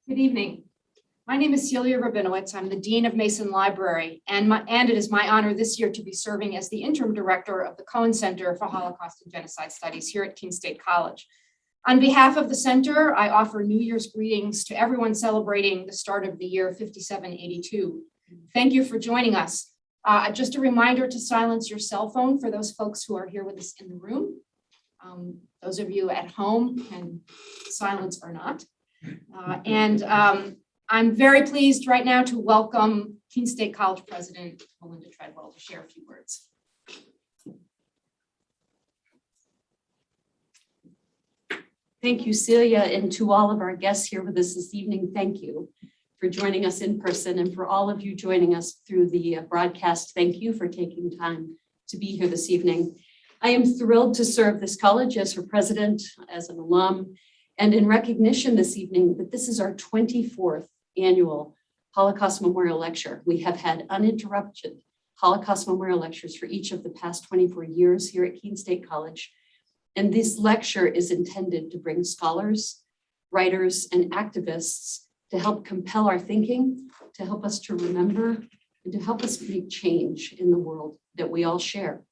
Good evening. My name is Celia Rabinowitz. I'm the Dean of Mason Library, and it is my honor this year to be serving as the interim director of the Cohen Center for Holocaust and Genocide Studies here at Keene State College. On behalf of the center, I offer New Year's greetings to everyone celebrating the start of the year 5782. Thank you for joining us. Just a reminder to silence your cell phone for those folks who are here with us in the room. Those of you at home can silence or not. I'm very pleased right now to welcome Keene State College President Melinda Treadwell to share a few words. Thank you, Celia, and to all of our guests here with us this evening, thank you for joining us in person, and for all of you joining us through the broadcast, thank you for taking time to be here this evening. I am thrilled to serve this college as her president, as an alum, and in recognition this evening that this is our 24th annual Holocaust Memorial Lecture. We have had uninterrupted Holocaust Memorial Lectures for each of the past 24 years here at Keene State College. And this lecture is intended to bring scholars, writers, and activists to help compel our thinking, to help us to remember, and to help us make change in the world that we all share.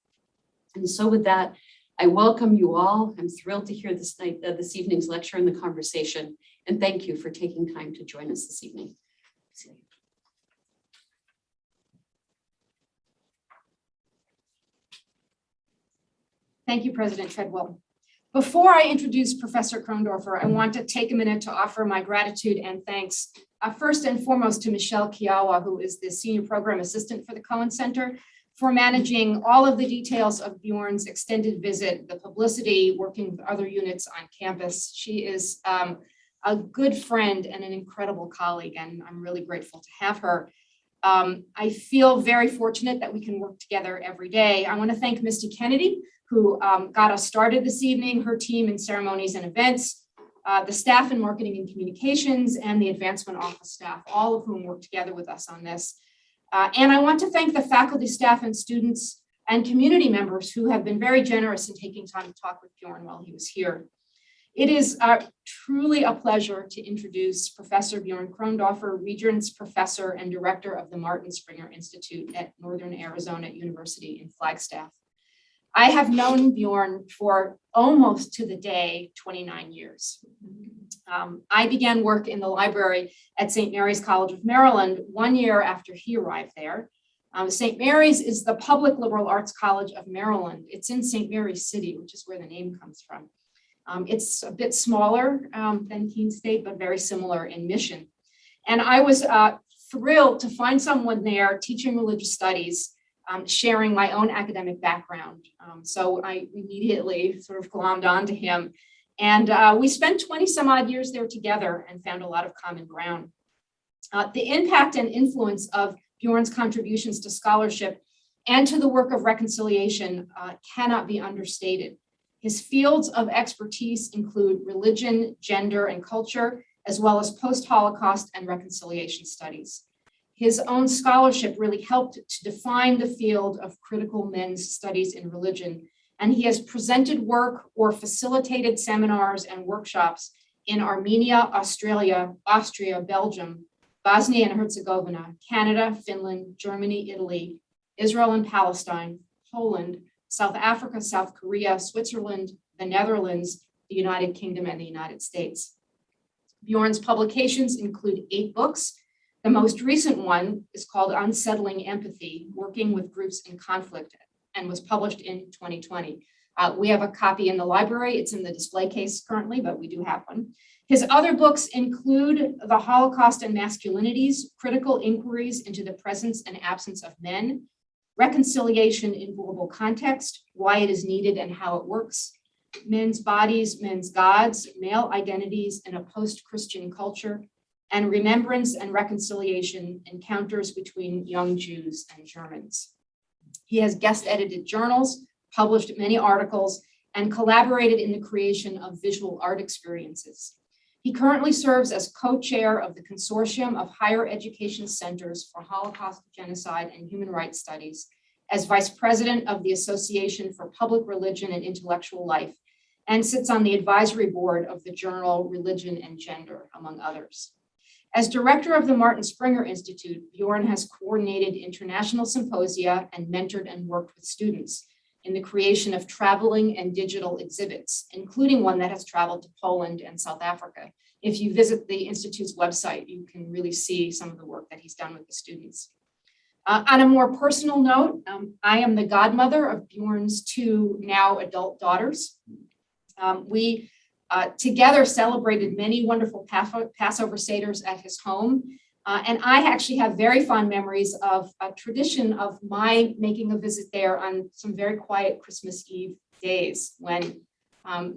And so with that, I welcome you all. I'm thrilled to hear this evening's lecture and the conversation, and thank you for taking time to join us this evening. Thank you, President Treadwell. Before I introduce Professor Krondorfer, I want to take a minute to offer my gratitude and thanks, first and foremost to Michelle Kiawa, who is the Senior Program Assistant for the Cohen Center, for managing all of the details of Bjorn's extended visit, the publicity, working with other units on campus. She is a good friend and an incredible colleague, and I'm really grateful to have her. I feel very fortunate that we can work together every day. I want to thank Misty Kennedy, who got us started this evening, her team in ceremonies and events, the staff in marketing and communications, and the advancement office staff, all of whom worked together with us on this. And I want to thank the faculty, staff, and students and community members who have been very generous in taking time to talk with Bjorn while he was here. It is truly a pleasure to introduce Professor Bjorn Krondorfer, Regents Professor and Director of the Martin Springer Institute at Northern Arizona University in Flagstaff. I have known Bjorn for almost to the day 29 years. I began work in the library at St. Mary's College of Maryland 1 year after he arrived there. St. Mary's is the public liberal arts college of Maryland. It's in St. Mary's City, which is where the name comes from. It's a bit smaller than Keene State, but very similar in mission. And I was thrilled to find someone there teaching religious studies, sharing my own academic background. So I immediately sort of glommed onto him. And we spent 20 some odd years there together and found a lot of common ground. The impact and influence of Bjorn's contributions to scholarship and to the work of reconciliation cannot be understated. His fields of expertise include religion, gender, and culture, as well as post-Holocaust and reconciliation studies. His own scholarship really helped to define the field of critical men's studies in religion, and he has presented work or facilitated seminars and workshops in Armenia, Australia, Austria, Belgium, Bosnia and Herzegovina, Canada, Finland, Germany, Italy, Israel and Palestine, Poland, South Africa, South Korea, Switzerland, the Netherlands, the United Kingdom, and the United States. Bjorn's publications include 8 books. The most recent one is called Unsettling Empathy, Working with Groups in Conflict, and was published in 2020. We have a copy in the library. It's in the display case currently, but we do have one. His other books include The Holocaust and Masculinities, Critical Inquiries into the Presence and Absence of Men, Reconciliation in Global Context, Why It Is Needed and How It Works, Men's Bodies, Men's Gods, Male Identities in a Post-Christian Culture, and Remembrance and Reconciliation, Encounters Between Young Jews and Germans. He has guest-edited journals, published many articles, and collaborated in the creation of visual art experiences. He currently serves as co-chair of the Consortium of Higher Education Centers for Holocaust, Genocide, and Human Rights Studies, as vice president of the Association for Public Religion and Intellectual Life, and sits on the advisory board of the journal Religion and Gender, among others. As director of the Martin Springer Institute, Bjorn has coordinated international symposia and mentored and worked with students in the creation of traveling and digital exhibits, including one that has traveled to Poland and South Africa. If you visit the Institute's website, you can really see some of the work that he's done with the students. On a more personal note, I am the godmother of Bjorn's two now adult daughters. We together celebrated many wonderful Passover Seders at his home. And I actually have very fond memories of a tradition of my making a visit there on some very quiet Christmas Eve days when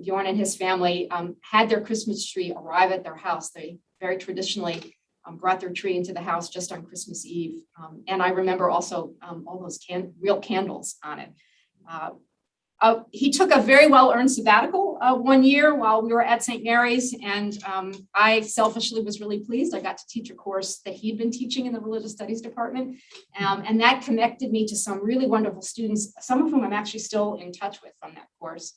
Bjorn and his family had their Christmas tree arrive at their house. They very traditionally brought their tree into the house just on Christmas Eve. And I remember also all those real candles on it. He took a very well-earned sabbatical 1 year while we were at St. Mary's, and I selfishly was really pleased. I got to teach a course that he'd been teaching in the religious studies department, and that connected me to some really wonderful students, some of whom I'm actually still in touch with from that course.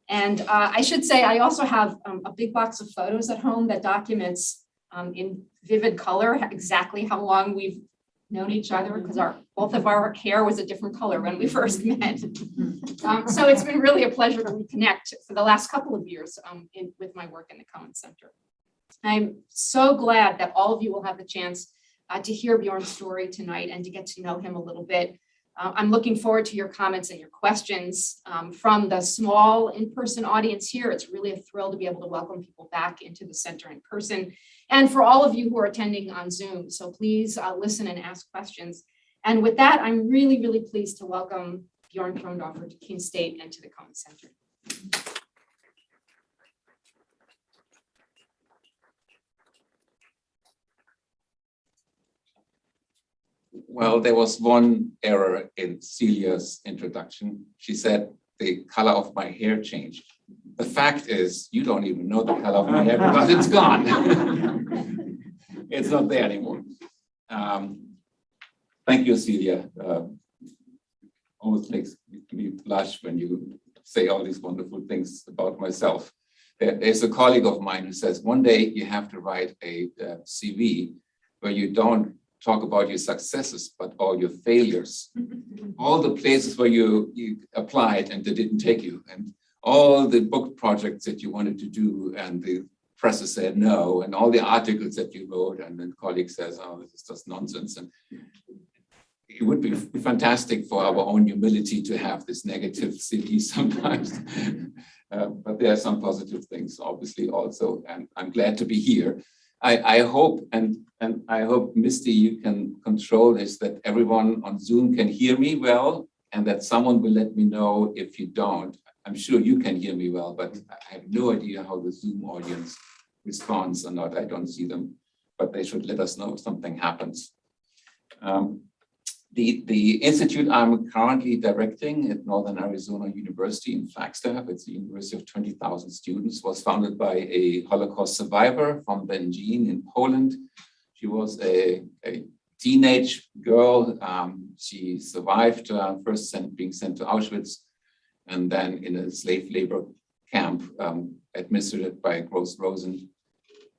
And I should say, I also have a big box of photos at home that documents in vivid color exactly how long we've known each other, because both of our hair was a different color when we first met. So it's been really a pleasure to reconnect for the last couple of years with my work in the Cohen Center. I'm so glad that all of you will have the chance to hear Bjorn's story tonight and to get to know him a little bit. I'm looking forward to your comments and your questions from the small in-person audience here. It's really a thrill to be able to welcome people back into the center in person, and for all of you who are attending on Zoom. So please listen and ask questions. And with that, I'm really, really pleased to welcome Bjorn Krondorfer to Keene State and to the Cohen Center. Well, there was one error in Celia's introduction. She said the color of my hair changed. The fact is, you don't even know the color of my hair because it's gone. It's not there anymore. Thank you, Celia. Almost makes me blush when you say all these wonderful things about myself. There's a colleague of mine who says, one day you have to write a CV where you don't talk about your successes, but all your failures. All the places where you applied and they didn't take you, and all the book projects that you wanted to do and the professor said no, and all the articles that you wrote, and then colleague says, oh, this is just nonsense. And it would be fantastic for our own humility to have this negative CV sometimes. But there are some positive things, obviously, also, and I'm glad to be here. I hope, and I hope, Misty, you can control this, that everyone on Zoom can hear me well, and that someone will let me know if you don't. I'm sure you can hear me well, but I have no idea how the Zoom audience responds or not. I don't see them, but they should let us know if something happens. The institute I'm currently directing at Northern Arizona University in Flagstaff, it's a university of 20,000 students, was founded by a Holocaust survivor from Będzin in Poland. She was a teenage girl. She survived first being sent to Auschwitz, and then in a slave labor camp administered by Gross Rosen.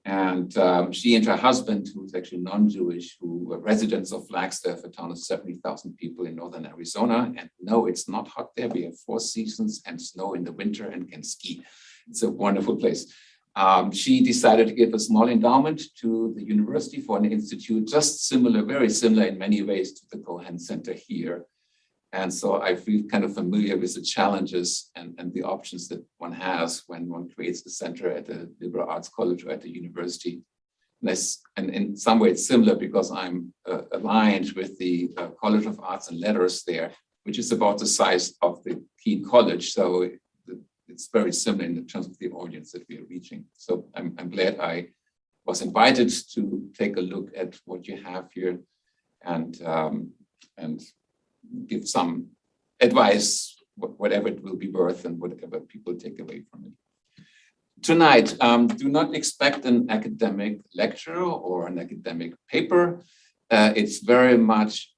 And she and her husband, who was actually non-Jewish, who were residents of Flagstaff, a town of 70,000 people in northern Arizona. And no, it's not hot there. We have 4 seasons and snow in the winter and can ski. It's a wonderful place. She decided to give a small endowment to the university for an institute, just similar, very similar in many ways to the Cohen Center here. And so I feel kind of familiar with the challenges and the options that one has when one creates a center at a liberal arts college or at a university. And in some way it's similar because I'm aligned with the College of Arts and Letters there, which is about the size of the Keene College. So it's very similar in terms of the audience that we are reaching. So I'm glad I was invited to take a look at what you have here and give some advice, whatever it will be worth and whatever people take away from it. Tonight, do not expect an academic lecture or an academic paper. It's very much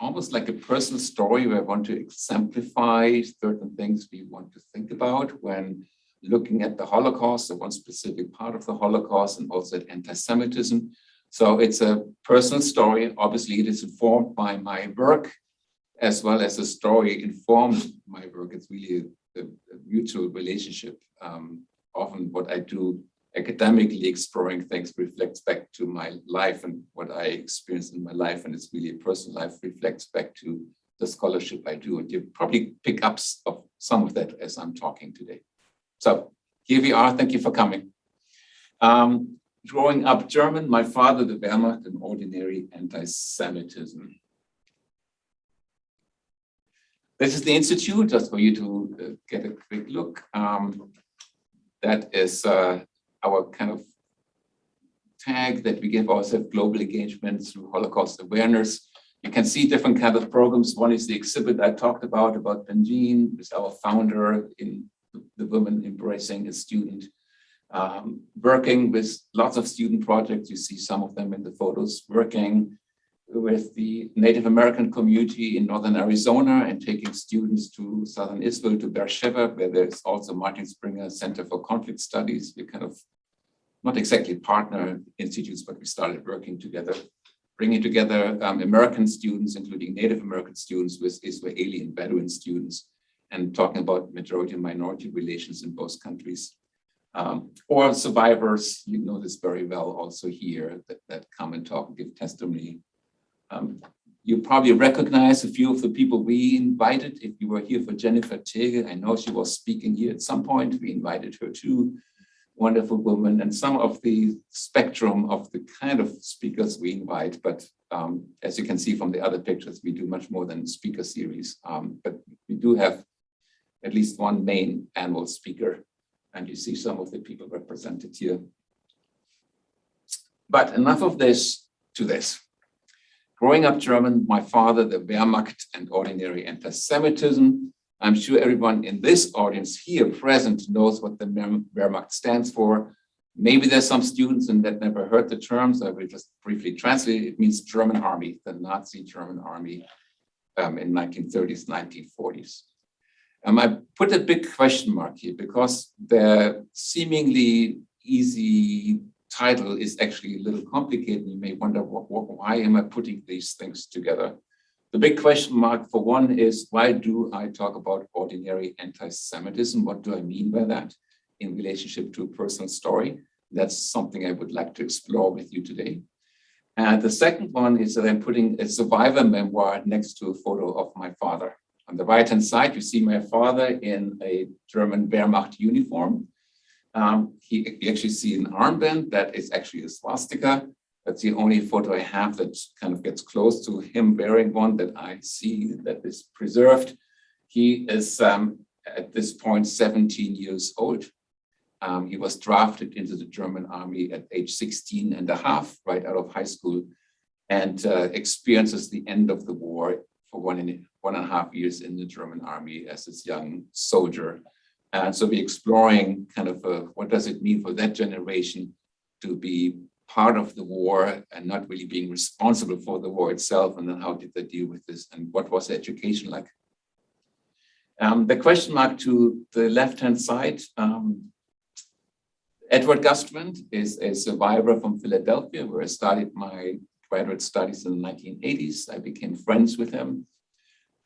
almost like a personal story where I want to exemplify certain things we want to think about when looking at the Holocaust, at one specific part of the Holocaust, and also at anti-Semitism. So it's a personal story. Obviously, it is informed by my work, as well as the story informed my work. It's really a mutual relationship. Often what I do academically exploring things reflects back to my life and what I experienced in my life. And it's really a personal life reflects back to the scholarship I do. And you probably pick up some of that as I'm talking today. So here we are. Thank you for coming. Growing up German, my father, the Wehrmacht, and ordinary anti-Semitism. This is the institute, just for you to get a quick look. That is our kind of tag that we give ourselves, global engagement through Holocaust awareness. You can see different kind of programs. One is the exhibit I talked about Benjin, with our founder in the woman embracing a student. Working with lots of student projects, you see some of them in the photos, working with the Native American community in northern Arizona and taking students to southern Israel, to Beersheba, where there's also Martin Springer Center for Conflict Studies. We kind of, not exactly partner institutes, but we started working together, bringing together American students, including Native American students, with Israeli and Bedouin students, and talking about majority and minority relations in both countries. Or survivors, you know this very well also here, that come and talk and give testimony. You probably recognize a few of the people we invited. If you were here for Jennifer Tege, I know she was speaking here at some point. We invited her too. Wonderful woman, and some of the spectrum of the kind of speakers we invite. But as you can see from the other pictures, we do much more than speaker series. But we do have at least one main annual speaker. And you see some of the people represented here. But enough of this to this. Growing up German, my father, the Wehrmacht, and ordinary anti-Semitism. I'm sure everyone in this audience here present knows what the Wehrmacht stands for. Maybe there's some students that never heard the terms. I will just briefly translate. It means German army, the Nazi German army in 1930s, 1940s. I put a big question mark here because the seemingly easy title is actually a little complicated. You may wonder, why am I putting these things together? The big question mark for one is, why do I talk about ordinary anti-Semitism? What do I mean by that in relationship to a personal story? That's something I would like to explore with you today. And the second one is that I'm putting a survivor memoir next to a photo of my father. On the right-hand side, you see my father in a German Wehrmacht uniform. You actually see an armband that is actually a swastika. That's the only photo I have that kind of gets close to him wearing one that I see that is preserved. He is at this point 17 years old. He was drafted into the German army at age 16 and a half, right out of high school, and experiences the end of the war for 1.5 years in the German army as this young soldier. And so we're exploring kind of what does it mean for that generation to be part of the war and not really being responsible for the war itself, and then how did they deal with this, and what was the education like? The question mark to the left-hand side, Edward Gustrand is a survivor from Philadelphia, where I started my graduate studies in the 1980s. I became friends with him.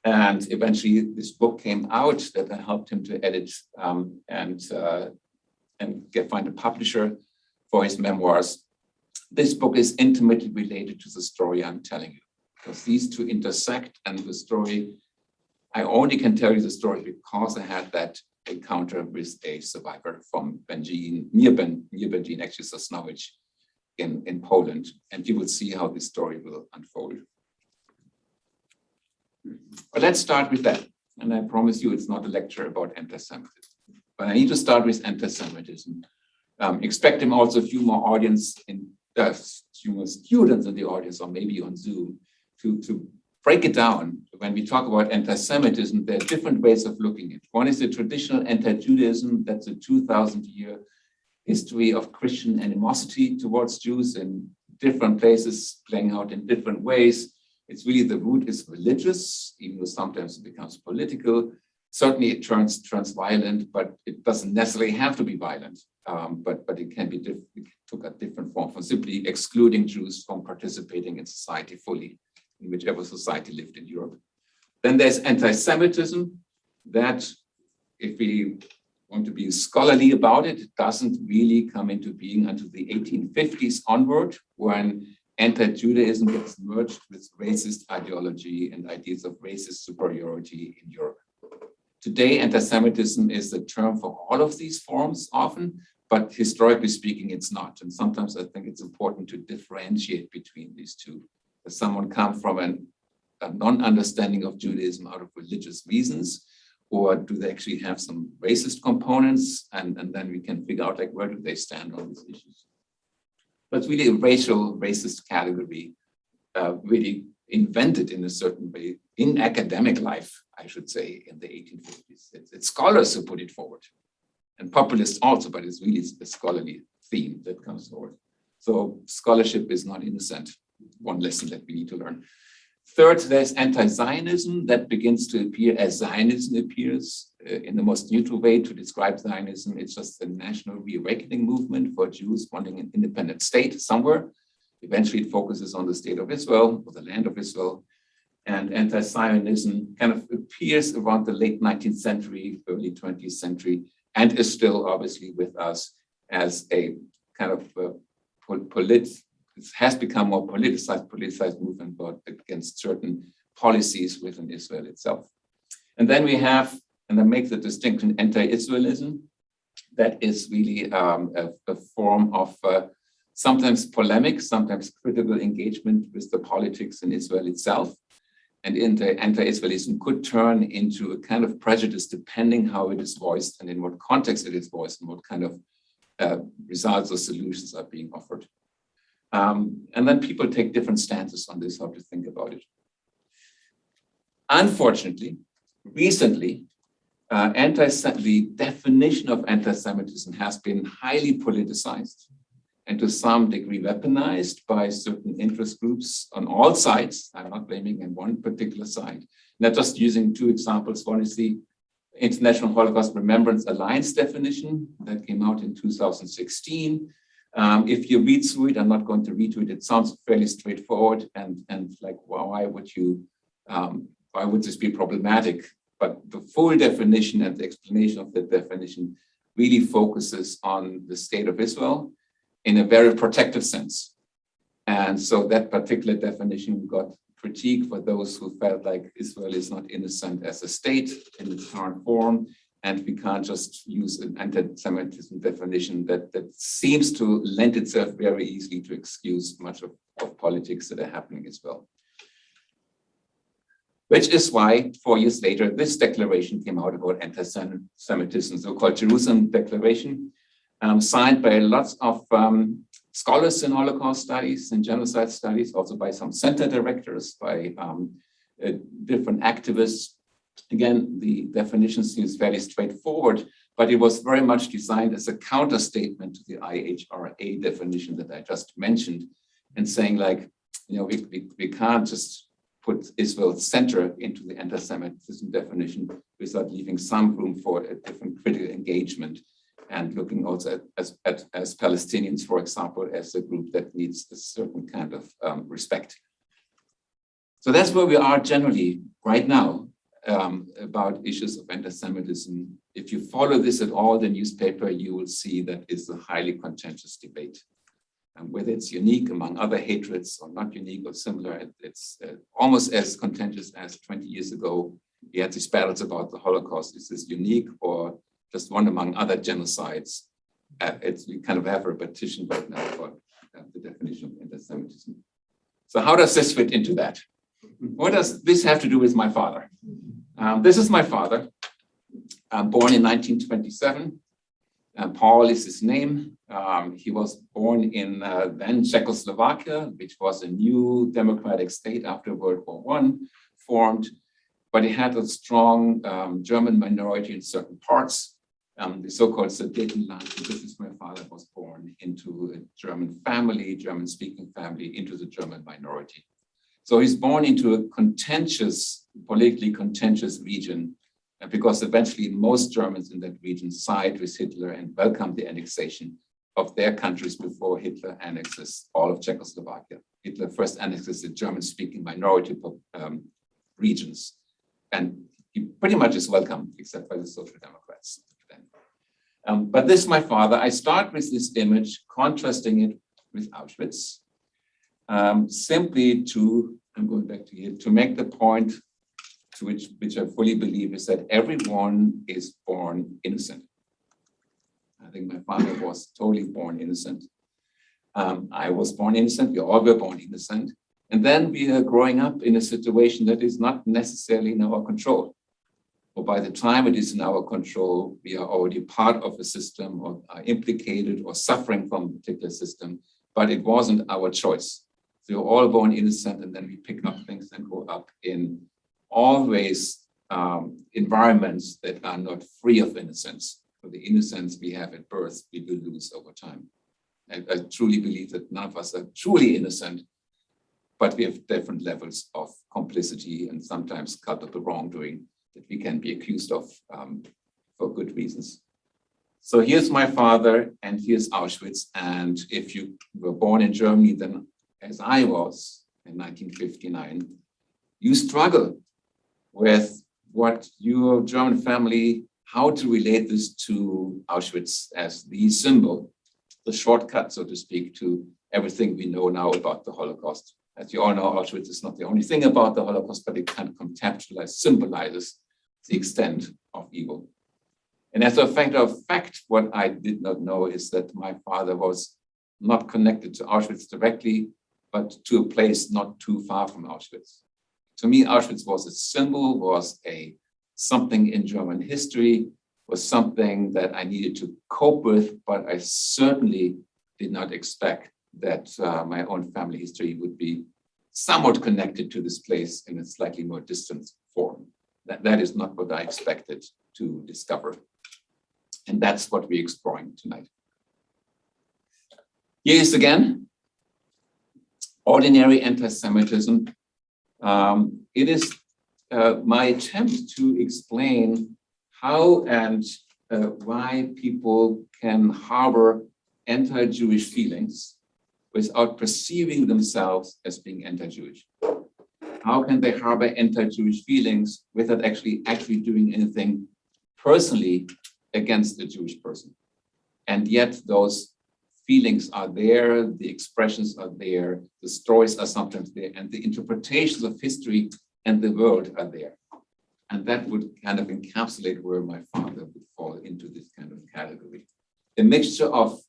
And eventually this book came out that I helped him to edit and find a publisher for his memoirs. This book is intimately related to the story I'm telling you, because these two intersect, and the story, I only can tell you the story because I had that encounter with a survivor from Benjin, near Benjin, actually Sosnowiec in Poland, and you will see how this story will unfold. But let's start with that. And I promise you it's not a lecture about anti-Semitism. But I need to start with anti-Semitism. Expecting also a few more students in the audience, or maybe on Zoom, to break it down. When we talk about anti-Semitism, there are different ways of looking at it. One is the traditional anti-Judaism. That's a 2,000-year history of Christian animosity towards Jews in different places, playing out in different ways. It's really, the root is religious, even though sometimes it becomes political. Certainly it turns violent, but it doesn't necessarily have to be violent. But it can be it took a different form from simply excluding Jews from participating in society fully, in whichever society lived in Europe. Then there's anti-Semitism that, if we want to be scholarly about it, it doesn't really come into being until the 1850s onward, when anti-Judaism gets merged with racist ideology and ideas of racist superiority in Europe. Today, anti-Semitism is the term for all of these forms often, but historically speaking, it's not. And sometimes I think it's important to differentiate between these two. Does someone come from a non-understanding of Judaism out of religious reasons, or do they actually have some racist components? And then we can figure out, like, where do they stand on these issues? But it's really a racist category, really invented in a certain way in academic life, I should say, in the 1850s. It's scholars who put it forward, and populists also, but it's really a scholarly theme that comes forward. So scholarship is not innocent. One lesson that we need to learn. Third, there's anti-Zionism that begins to appear as Zionism appears in the most neutral way to describe Zionism. It's just a national reawakening movement for Jews wanting an independent state somewhere. Eventually, it focuses on the state of Israel or the land of Israel. And anti-Zionism kind of appears around the late 19th century, early 20th century, and is still obviously with us as a kind of it has become more politicized movement, but against certain policies within Israel itself. And then we have, and that makes the distinction, anti-Israelism. That is really a form of sometimes polemic, sometimes critical engagement with the politics in Israel itself. And anti-Israelism could turn into a kind of prejudice depending how it is voiced and in what context it is voiced and what kind of results or solutions are being offered. And then people take different stances on this, how to think about it. Unfortunately, recently, the definition of anti-Semitism has been highly politicized and to some degree weaponized by certain interest groups on all sides. I'm not blaming in one particular side. Not just using two examples. One is the International Holocaust Remembrance Alliance definition that came out in 2016. If you read through it, I'm not going to read through it. It sounds fairly straightforward and like, well, why would this be problematic? But the full definition and the explanation of the definition really focuses on the state of Israel in a very protective sense. And so that particular definition got critique for those who felt like Israel is not innocent as a state in its current form. And we can't just use an anti-Semitism definition that seems to lend itself very easily to excuse much of politics that are happening as well. Which is why 4 years later, this declaration came out about anti-Semitism, so-called Jerusalem Declaration, signed by lots of scholars in Holocaust studies and genocide studies, also by some center directors, by different activists. Again, the definition seems fairly straightforward, but it was very much designed as a counter statement to the IHRA definition that I just mentioned, and saying like, you know, we can't just put Israel center into the anti-Semitism definition without leaving some room for a different critical engagement and looking also as Palestinians, for example, as a group that needs a certain kind of respect. So that's where we are generally right now about issues of anti-Semitism. If you follow this at all, the newspaper, you will see that it's a highly contentious debate. And whether it's unique among other hatreds or not unique or similar, it's almost as contentious as 20 years ago. We had these battles about the Holocaust. Is this unique or just one among other genocides? We kind of have a repetition right now for the definition of anti-Semitism. So how does this fit into that? What does this have to do with my father? This is my father, born in 1927. Paul is his name. He was born in then Czechoslovakia, which was a new democratic state after World War I formed, but it had a strong German minority in certain parts, the so-called Sudetenland. This is where my father was born into a German family, German-speaking family, into the German minority. So he's born into a contentious, politically contentious region because eventually most Germans in that region side with Hitler and welcomed the annexation of their countries before Hitler annexes all of Czechoslovakia. Hitler first annexes the German-speaking minority regions, and he pretty much is welcome, except by the Social Democrats. But this, my father, I start with this image, contrasting it with Auschwitz, simply to, I'm going back to here, to make the point to which I fully believe is that everyone is born innocent. I think my father was totally born innocent. I was born innocent, we all were born innocent. And then we are growing up in a situation that is not necessarily in our control. Or by the time it is in our control, we are already part of a system or are implicated or suffering from a particular system, but it wasn't our choice. So we're all born innocent, and then we pick up things and grow up in always environments that are not free of innocence. So the innocence we have at birth, we will lose over time. I truly believe that none of us are truly innocent, but we have different levels of complicity and sometimes culpable wrongdoing that we can be accused of for good reasons. So here's my father, and here's Auschwitz. And if you were born in Germany, then as I was in 1959, you struggle with what your German family, how to relate this to Auschwitz as the symbol, the shortcut, so to speak, to everything we know now about the Holocaust. As you all know, Auschwitz is not the only thing about the Holocaust, but it kind of contextualizes, symbolizes the extent of evil. And as a fact, what I did not know is that my father was not connected to Auschwitz directly, but to a place not too far from Auschwitz. To me, Auschwitz was a symbol, was something in German history, was something that I needed to cope with, but I certainly did not expect that my own family history would be somewhat connected to this place in a slightly more distant form. That is not what I expected to discover. And that's what we're exploring tonight. Here is again, ordinary anti-Semitism. It is my attempt to explain how and why people can harbor anti-Jewish feelings without perceiving themselves as being anti-Jewish. How can they harbor anti-Jewish feelings without actually doing anything personally against a Jewish person? And yet those feelings are there, the expressions are there, the stories are sometimes there, and the interpretations of history and the world are there. And that would kind of encapsulate where my father would fall into this kind of category. A mixture of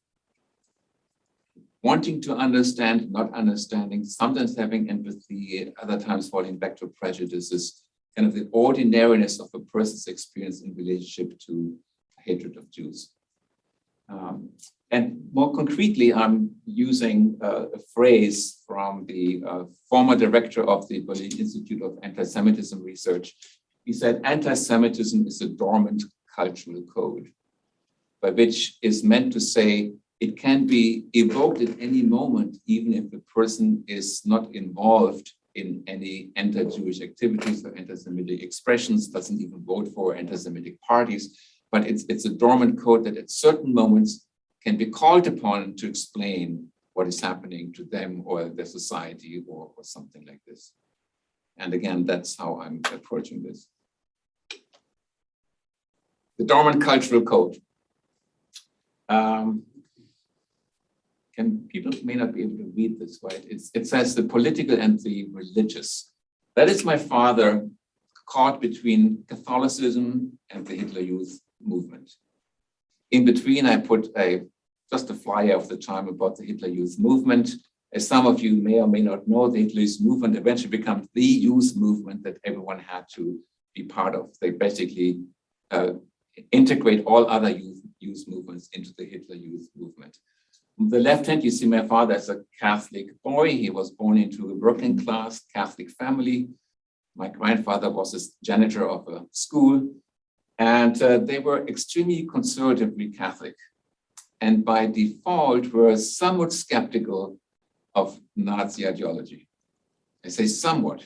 wanting to understand, not understanding, sometimes having empathy, other times falling back to prejudices, kind of the ordinariness of a person's experience in relationship to hatred of Jews. And more concretely, I'm using a phrase from the former director of the Berlin Institute of Anti-Semitism Research. He said, anti-Semitism is a dormant cultural code, by which is meant to say it can be evoked at any moment, even if the person is not involved in any anti-Jewish activities or anti-Semitic expressions, doesn't even vote for anti-Semitic parties, but it's a dormant code that at certain moments can be called upon to explain what is happening to them or their society or something like this. And again, that's how I'm approaching this. The dormant cultural code. People may not be able to read this, right? It says the political and the religious. That is my father caught between Catholicism and the Hitler Youth movement. In between, I put just a flyer of the time about the Hitler Youth movement. As some of you may or may not know, the Hitler Youth movement eventually becomes the youth movement that everyone had to be part of. They basically integrate all other youth movements into the Hitler Youth movement. On the left hand, you see my father as a Catholic boy. He was born into a working class Catholic family. My grandfather was a janitor of a school, and they were extremely conservatively Catholic, and by default were somewhat skeptical of Nazi ideology. I say somewhat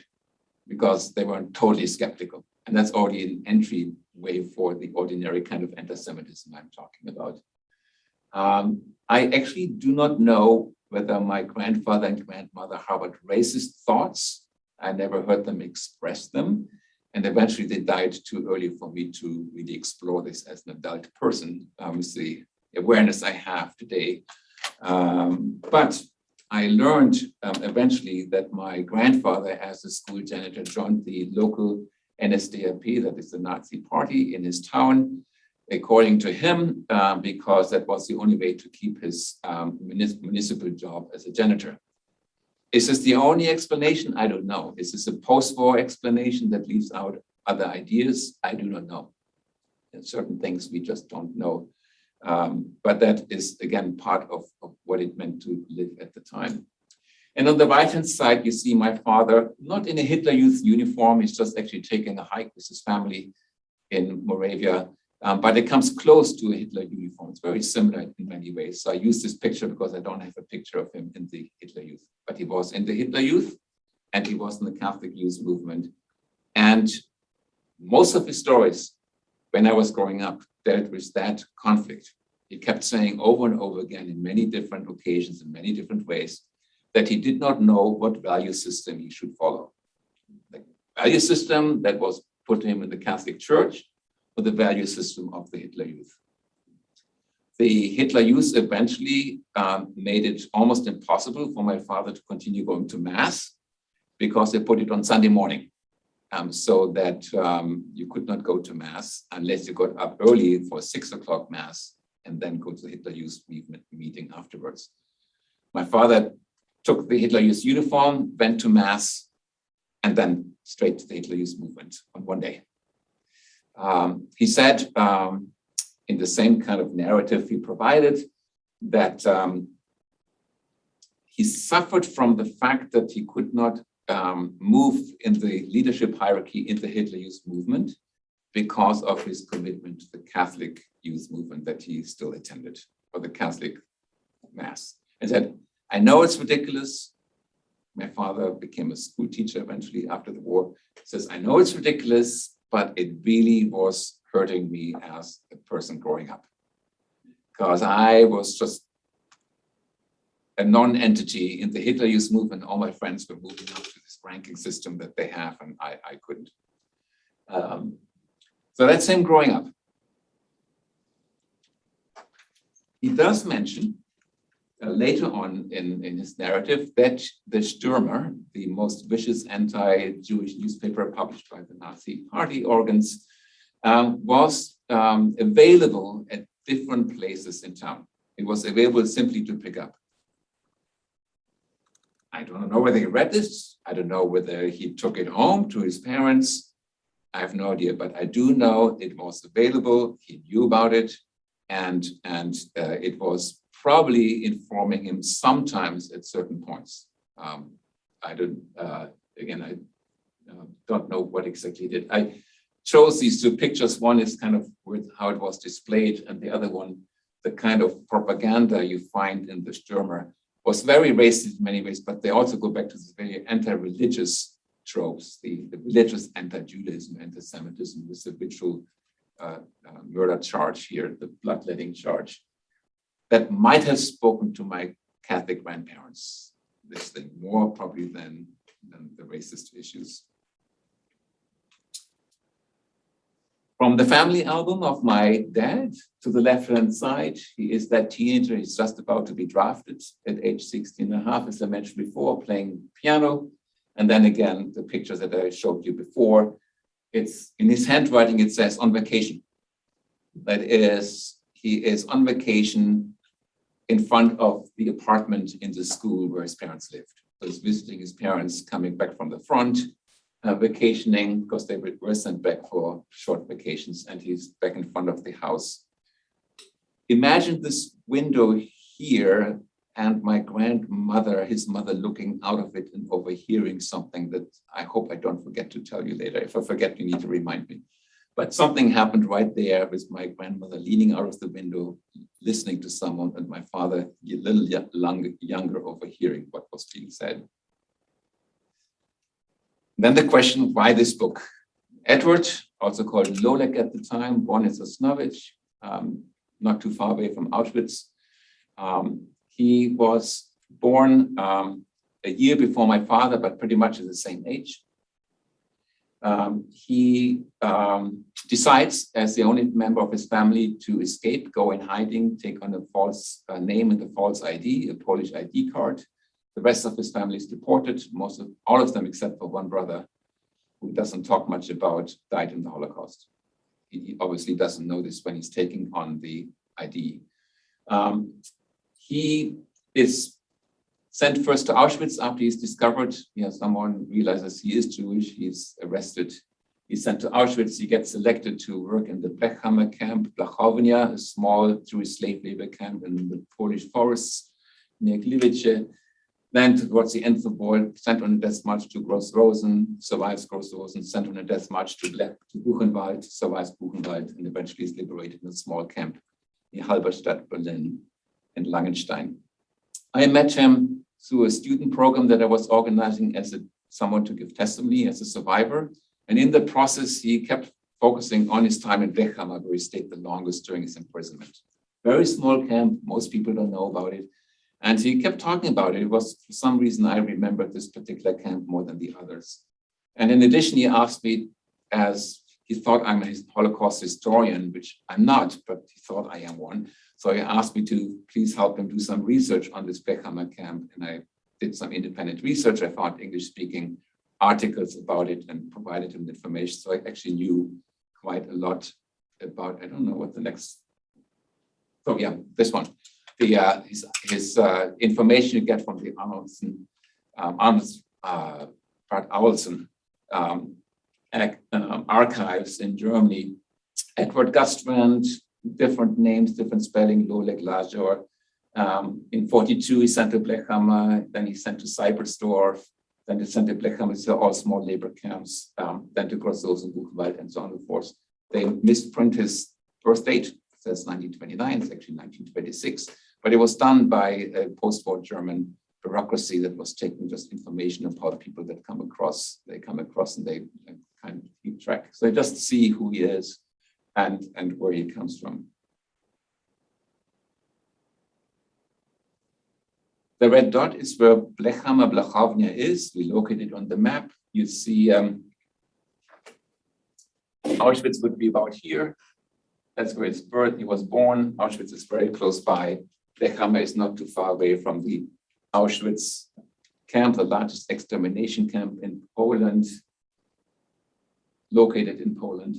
because they weren't totally skeptical, and that's already an entry way for the ordinary kind of anti-Semitism I'm talking about. I actually do not know whether my grandfather and grandmother harbored racist thoughts. I never heard them express them. And eventually they died too early for me to really explore this as an adult person, with the awareness I have today. But I learned eventually that my grandfather, as a school janitor, joined the local NSDAP, that is the Nazi party in his town, according to him, because that was the only way to keep his municipal job as a janitor. Is this the only explanation? I don't know. Is this a post-war explanation that leaves out other ideas? I do not know. There's certain things we just don't know. But that is, again, part of what it meant to live at the time. And on the right-hand side, you see my father, not in a Hitler Youth uniform. He's just actually taking a hike with his family in Moravia. But it comes close to a Hitler uniform. It's very similar in many ways. So I use this picture because I don't have a picture of him in the Hitler Youth. But he was in the Hitler Youth, and he was in the Catholic Youth movement. And most of his stories, when I was growing up, dealt with that conflict. He kept saying over and over again in many different occasions, in many different ways, that he did not know what value system he should follow. The value system that was put him in the Catholic Church, or the value system of the Hitler Youth. The Hitler Youth eventually made it almost impossible for my father to continue going to Mass because they put it on Sunday morning, so that you could not go to Mass unless you got up early for 6 o'clock Mass and then go to the Hitler Youth meeting afterwards. My father took the Hitler Youth uniform, went to Mass, and then straight to the Hitler Youth movement on one day. He said, in the same kind of narrative he provided, that he suffered from the fact that he could not move in the leadership hierarchy in the Hitler Youth movement because of his commitment to the Catholic Youth movement that he still attended, or the Catholic Mass. And said, I know it's ridiculous. My father became a school teacher eventually after the war. He says, I know it's ridiculous, but it really was hurting me as a person growing up, because I was just a non-entity in the Hitler Youth movement. All my friends were moving up to this ranking system that they have, and I couldn't. So that's him growing up. He does mention later on in his narrative that the Stürmer, the most vicious anti-Jewish newspaper published by the Nazi party organs, was available at different places in town. It was available simply to pick up. I don't know whether he read this. I don't know whether he took it home to his parents. I have no idea, but I do know it was available. He knew about it, and it was probably informing him sometimes at certain points. I don't know what exactly he did. I chose these two pictures. One is kind of with how it was displayed, and the other one, the kind of propaganda you find in the Stürmer, was very racist in many ways, but they also go back to this very anti-religious tropes, the religious anti-Judaism, anti-Semitism, with the ritual murder charge here, the bloodletting charge, that might have spoken to my Catholic grandparents, this thing, more probably than the racist issues. From the family album of my dad, to the left-hand side, he is that teenager. He's just about to be drafted at age 16 and a half, as I mentioned before, playing piano. And then again, the picture that I showed you before, it's in his handwriting, it says on vacation. That is, he is on vacation in front of the apartment in the school where his parents lived. So he's visiting his parents, coming back from the front, vacationing, because they were sent back for short vacations, and he's back in front of the house. Imagine this window here and my grandmother, his mother, looking out of it and overhearing something that I hope I don't forget to tell you later. If I forget, you need to remind me. But something happened right there with my grandmother leaning out of the window, listening to someone, and my father, a little younger, overhearing what was being said. Then the question, why this book? Edward, also called Lolek at the time, born in Sosnowiec, not too far away from Auschwitz. He was born a year before my father, but pretty much at the same age. He decides, as the only member of his family, to escape, go in hiding, take on a false name and a false ID, a Polish ID card. The rest of his family is deported. All of them, except for one brother, who doesn't talk much about, died in the Holocaust. He obviously doesn't know this when he's taking on the ID. He is sent first to Auschwitz after he's discovered, someone realizes he is Jewish, he's arrested. He's sent to Auschwitz, he gets selected to work in the Blechhammer Camp, Blechownia, a small Jewish slave labor camp in the Polish forests near Gliwice. Then towards the end of the war, sent on a death march to Gross-Rosen, survives Gross-Rosen, sent on a death march to Buchenwald, survives Buchenwald, and eventually is liberated in a small camp in Halberstadt, Berlin, and Langenstein. I met him through a student program that I was organizing as someone to give testimony as a survivor. And in the process, he kept focusing on his time in Blechhammer, where he stayed the longest during his imprisonment. Very small camp, most people don't know about it. And he kept talking about it. It was, for some reason, I remembered this particular camp more than the others. And in addition, he asked me, as he thought I'm a Holocaust historian, which I'm not, but he thought I am one. So he asked me to please help him do some research on this Blechhammer camp. And I did some independent research. I found English-speaking articles about it and provided him information. So I actually knew quite a lot about, I don't know what the next, oh yeah, this one. His information you get from the Arolsen archives in Germany. Edward Gustbrand, different names, different spelling, Lolek, Lajor. In 42, he sent to Blechhammer, then he sent to Seibersdorf, then he sent to Blechhammer, so all small labor camps, then to Gross-Rosen, Buchenwald, and so on and so forth. They misprint his birth date, it says 1929, it's actually 1926. But it was done by a post-war German bureaucracy that was taking just information about people that come across, and they kind of keep track. So they just see who he is and where he comes from. The red dot is where Blechhammer, Blechownia is. We located on the map. You see Auschwitz would be about here. That's where he was born. Auschwitz is very close by. Blechhammer is not too far away from the Auschwitz camp, the largest extermination camp in Poland, located in Poland.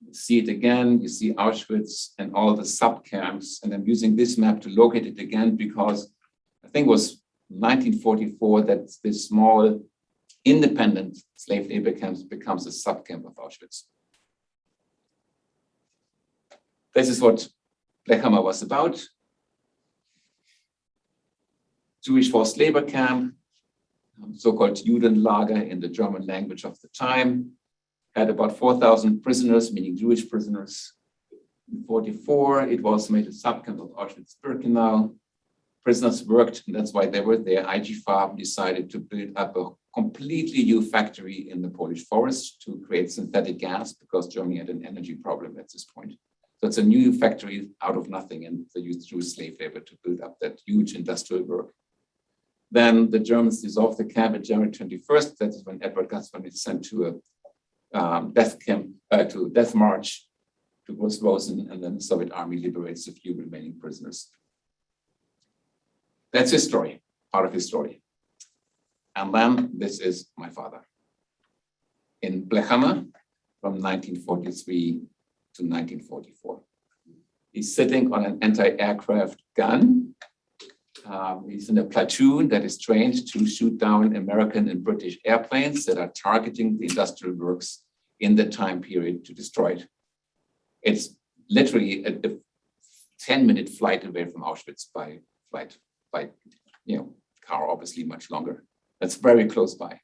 You see it again, you see Auschwitz and all the sub-camps, and I'm using this map to locate it again because I think it was 1944 that this small independent slave labor camp becomes a sub-camp of Auschwitz. This is what Blechhammer was about. Jewish forced labor camp, so-called Judenlager in the German language of the time, had about 4,000 prisoners, meaning Jewish prisoners. In 1944, it was made a subcamp of Auschwitz-Birkenau. Prisoners worked, and that's why they were there. IG Farben decided to build up a completely new factory in the Polish forest to create synthetic gas because Germany had an energy problem at this point. So it's a new factory out of nothing, and they used Jewish slave labor to build up that huge industrial work. Then the Germans dissolved the camp on January 21st. That is when Edward Gustbrand is sent to a death camp, to death march to Gross-Rosen, and then the Soviet army liberates a few remaining prisoners. That's his story, part of his story. And then this is my father. In Blechhammer from 1943 to 1944. He's sitting on an anti-aircraft gun. He's in a platoon that is trained to shoot down American and British airplanes that are targeting the industrial works in the time period to destroy it. It's literally a 10-minute flight away from Auschwitz by car, obviously much longer. That's very close by.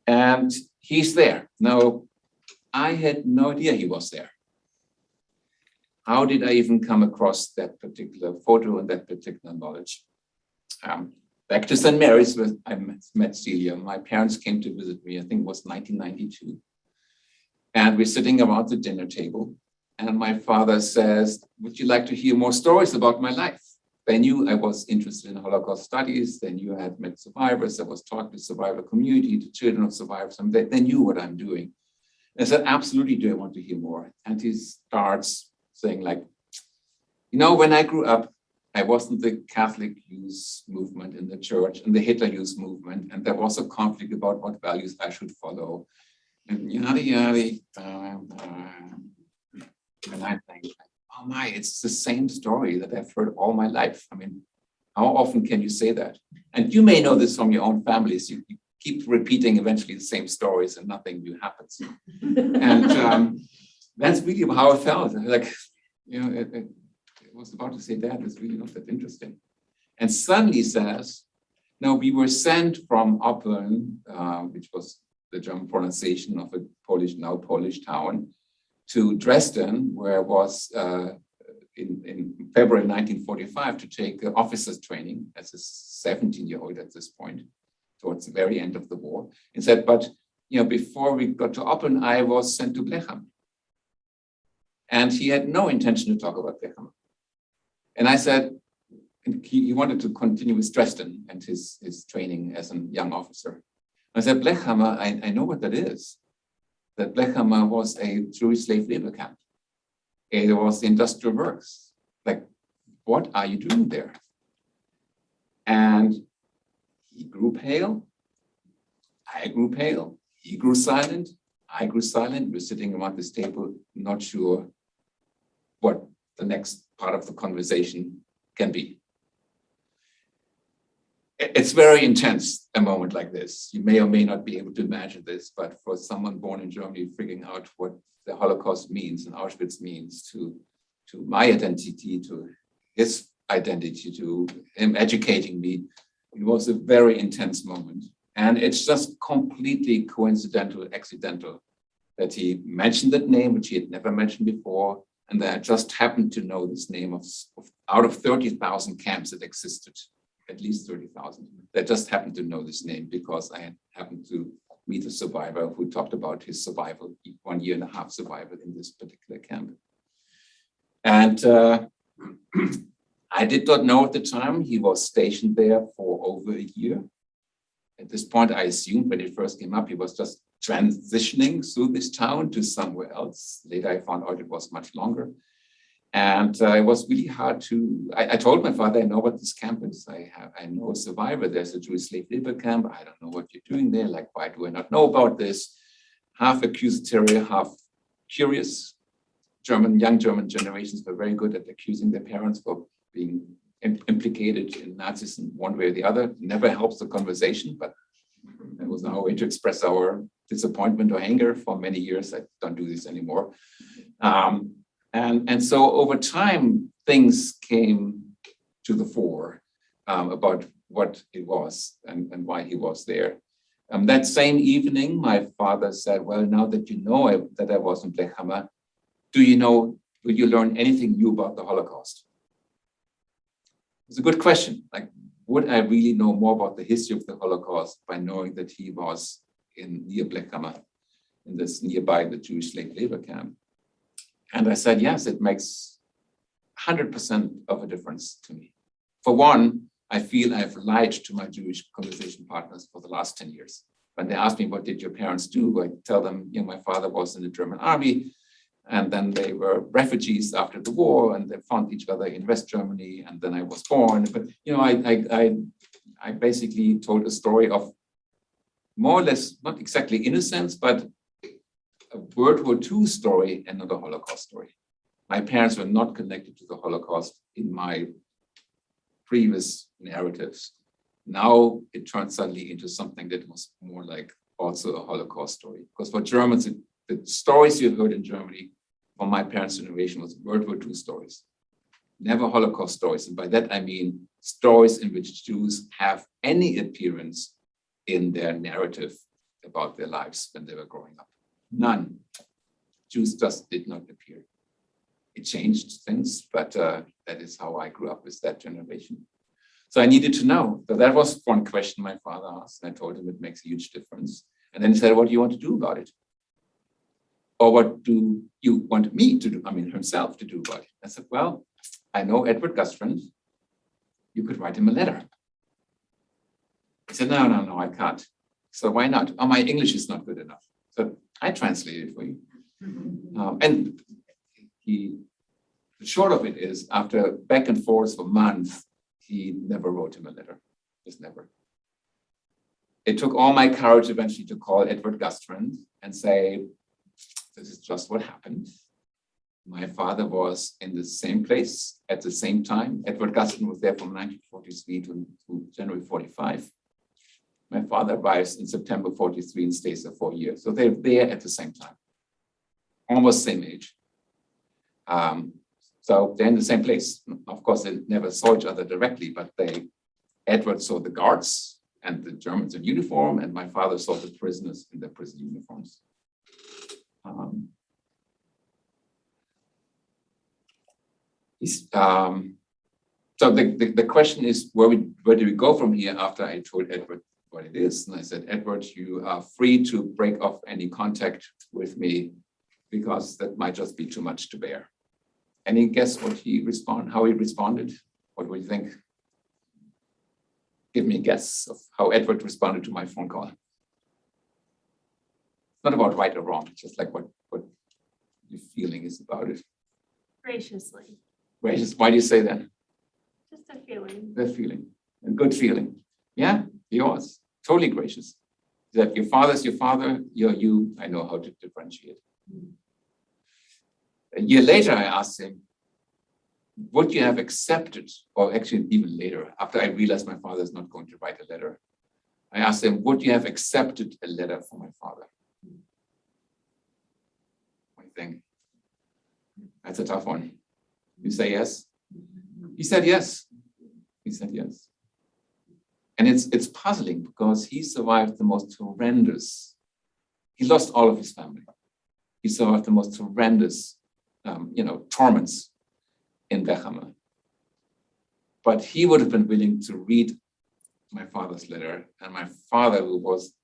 And he's there. Now, I had no idea he was there. How did I even come across that particular photo and that particular knowledge? back to St. Mary's, where I met Celia. My parents came to visit me, I think it was 1992. And we're sitting around the dinner table. And my father says, would you like to hear more stories about my life? They knew I was interested in Holocaust studies. They knew I had met survivors. I was talking to the survivor community, to children of survivors. And they knew what I'm doing. And I said, absolutely, do I want to hear more? And he starts saying like, you know, when I grew up, I wasn't the Catholic youth movement in the church and the Hitler youth movement. And there was a conflict about what values I should follow. And yada, yada. And I think, oh my, it's the same story that I've heard all my life. I mean, how often can you say that? And you may know this from your own families. You keep repeating eventually the same stories and nothing new happens. And that's really how I felt. Like, you know, it was about to say that, it's really not that interesting. And suddenly says, no, we were sent from Oppeln, which was the German pronunciation of a Polish, now Polish town, to Dresden, where I was in February 1945 to take officers training as a 17-year-old at this point, towards the very end of the war. And said, but you know, before we got to Oppeln, I was sent to Blechhammer. And he had no intention to talk about Blechhammer. And I said, and he wanted to continue with Dresden and his training as a young officer. I said, Blechhammer, I know what that is. That Blechhammer was a Jewish slave labor camp. It was the industrial works. Like, what are you doing there? And he grew pale. I grew pale. He grew silent. I grew silent. We're sitting around this table, not sure what the next part of the conversation can be. It's very intense, a moment like this. You may or may not be able to imagine this, but for someone born in Germany, figuring out what the Holocaust means and Auschwitz means to my identity, to his identity, to him educating me, it was a very intense moment. And it's just completely coincidental, accidental, that he mentioned that name, which he had never mentioned before, and that I just happened to know this name of out of 30,000 camps that existed. At least 30,000. That just happened to know this name because I had happened to meet a survivor who talked about his survival, 1.5-year survival in this particular camp. And I did not know at the time he was stationed there for over a year. At this point, I assumed when it first came up, he was just transitioning through this town to somewhere else. Later, I found out it was much longer. And it was really hard to, I told my father, I know what this camp is. I know a survivor. There's a Jewish slave labor camp. I don't know what you're doing there. Like, why do I not know about this? Half accusatory, half curious. Young German generations were very good at accusing their parents for being implicated in Nazism one way or the other. Never helps the conversation, but it was our way to express our disappointment or anger for many years. I don't do this anymore. And so over time, things came to the fore about what it was and why he was there. That same evening, my father said, well, now that you know that I was in Blechhammer, will you learn anything new about the Holocaust? It's a good question. Like, would I really know more about the history of the Holocaust by knowing that he was near Blechhammer, in this nearby the Jewish slave labor camp? And I said, yes, it makes 100% of a difference to me. For one, I feel I've lied to my Jewish conversation partners for the last 10 years. When they ask me, what did your parents do? I tell them, my father was in the German army, and then they were refugees after the war, and they found each other in West Germany, and then I was born. But, I basically told a story of more or less, not exactly innocence, but a World War II story and not a Holocaust story. My parents were not connected to the Holocaust in my previous narratives. Now it turned suddenly into something that was more like also a Holocaust story. Because for Germans, the stories you heard in Germany from my parents' generation was World War II stories, never Holocaust stories. And by that, I mean stories in which Jews have any appearance in their narrative about their lives when they were growing up. None. Jews just did not appear. It changed things, but that is how I grew up with that generation. So I needed to know. So that was one question my father asked. And I told him it makes a huge difference. And then he said, what do you want to do about it? Or what do you want me to do? I mean, himself to do about it. I said, well, I know Edward Gustrand. You could write him a letter. He said, no, I can't. So why not? Oh, my English is not good enough. So I translated it for you. And the short of it is, after back and forth for months, he never wrote him a letter, just never. It took all my courage eventually to call Edward Gustrand and say, this is just what happened. My father was in the same place at the same time. Edward Gustrand was there from 1943 to January 45. My father arrives in September 43 and stays there 4 years. So they're there at the same time, almost same age. So they're in the same place. Of course, they never saw each other directly, but Edward saw the guards and the Germans in uniform, and my father saw the prisoners in their prison uniforms. So the question is, where do we go from here after I told Edward what it is? And I said, Edward, you are free to break off any contact with me because that might just be too much to bear. Any guess how he responded? What do you think? Give me a guess of how Edward responded to my phone call. It's not about right or wrong, it's just like what your feeling is about it. Graciously. Gracious, why do you say that? Just a feeling. That feeling, a good feeling. Yeah, he was totally gracious. That your father's your father, you're you. I know how to differentiate. A year later, I asked him, would you have accepted, or actually even later, after I realized my father is not going to write a letter, I asked him, would you have accepted a letter from my father? What do you think? That's a tough one. You say yes? He said yes. He said yes. And it's puzzling because he survived the most horrendous. He lost all of his family. He survived the most horrendous, torments in Blechhammer. But he would have been willing to read my father's letter. And my father, who was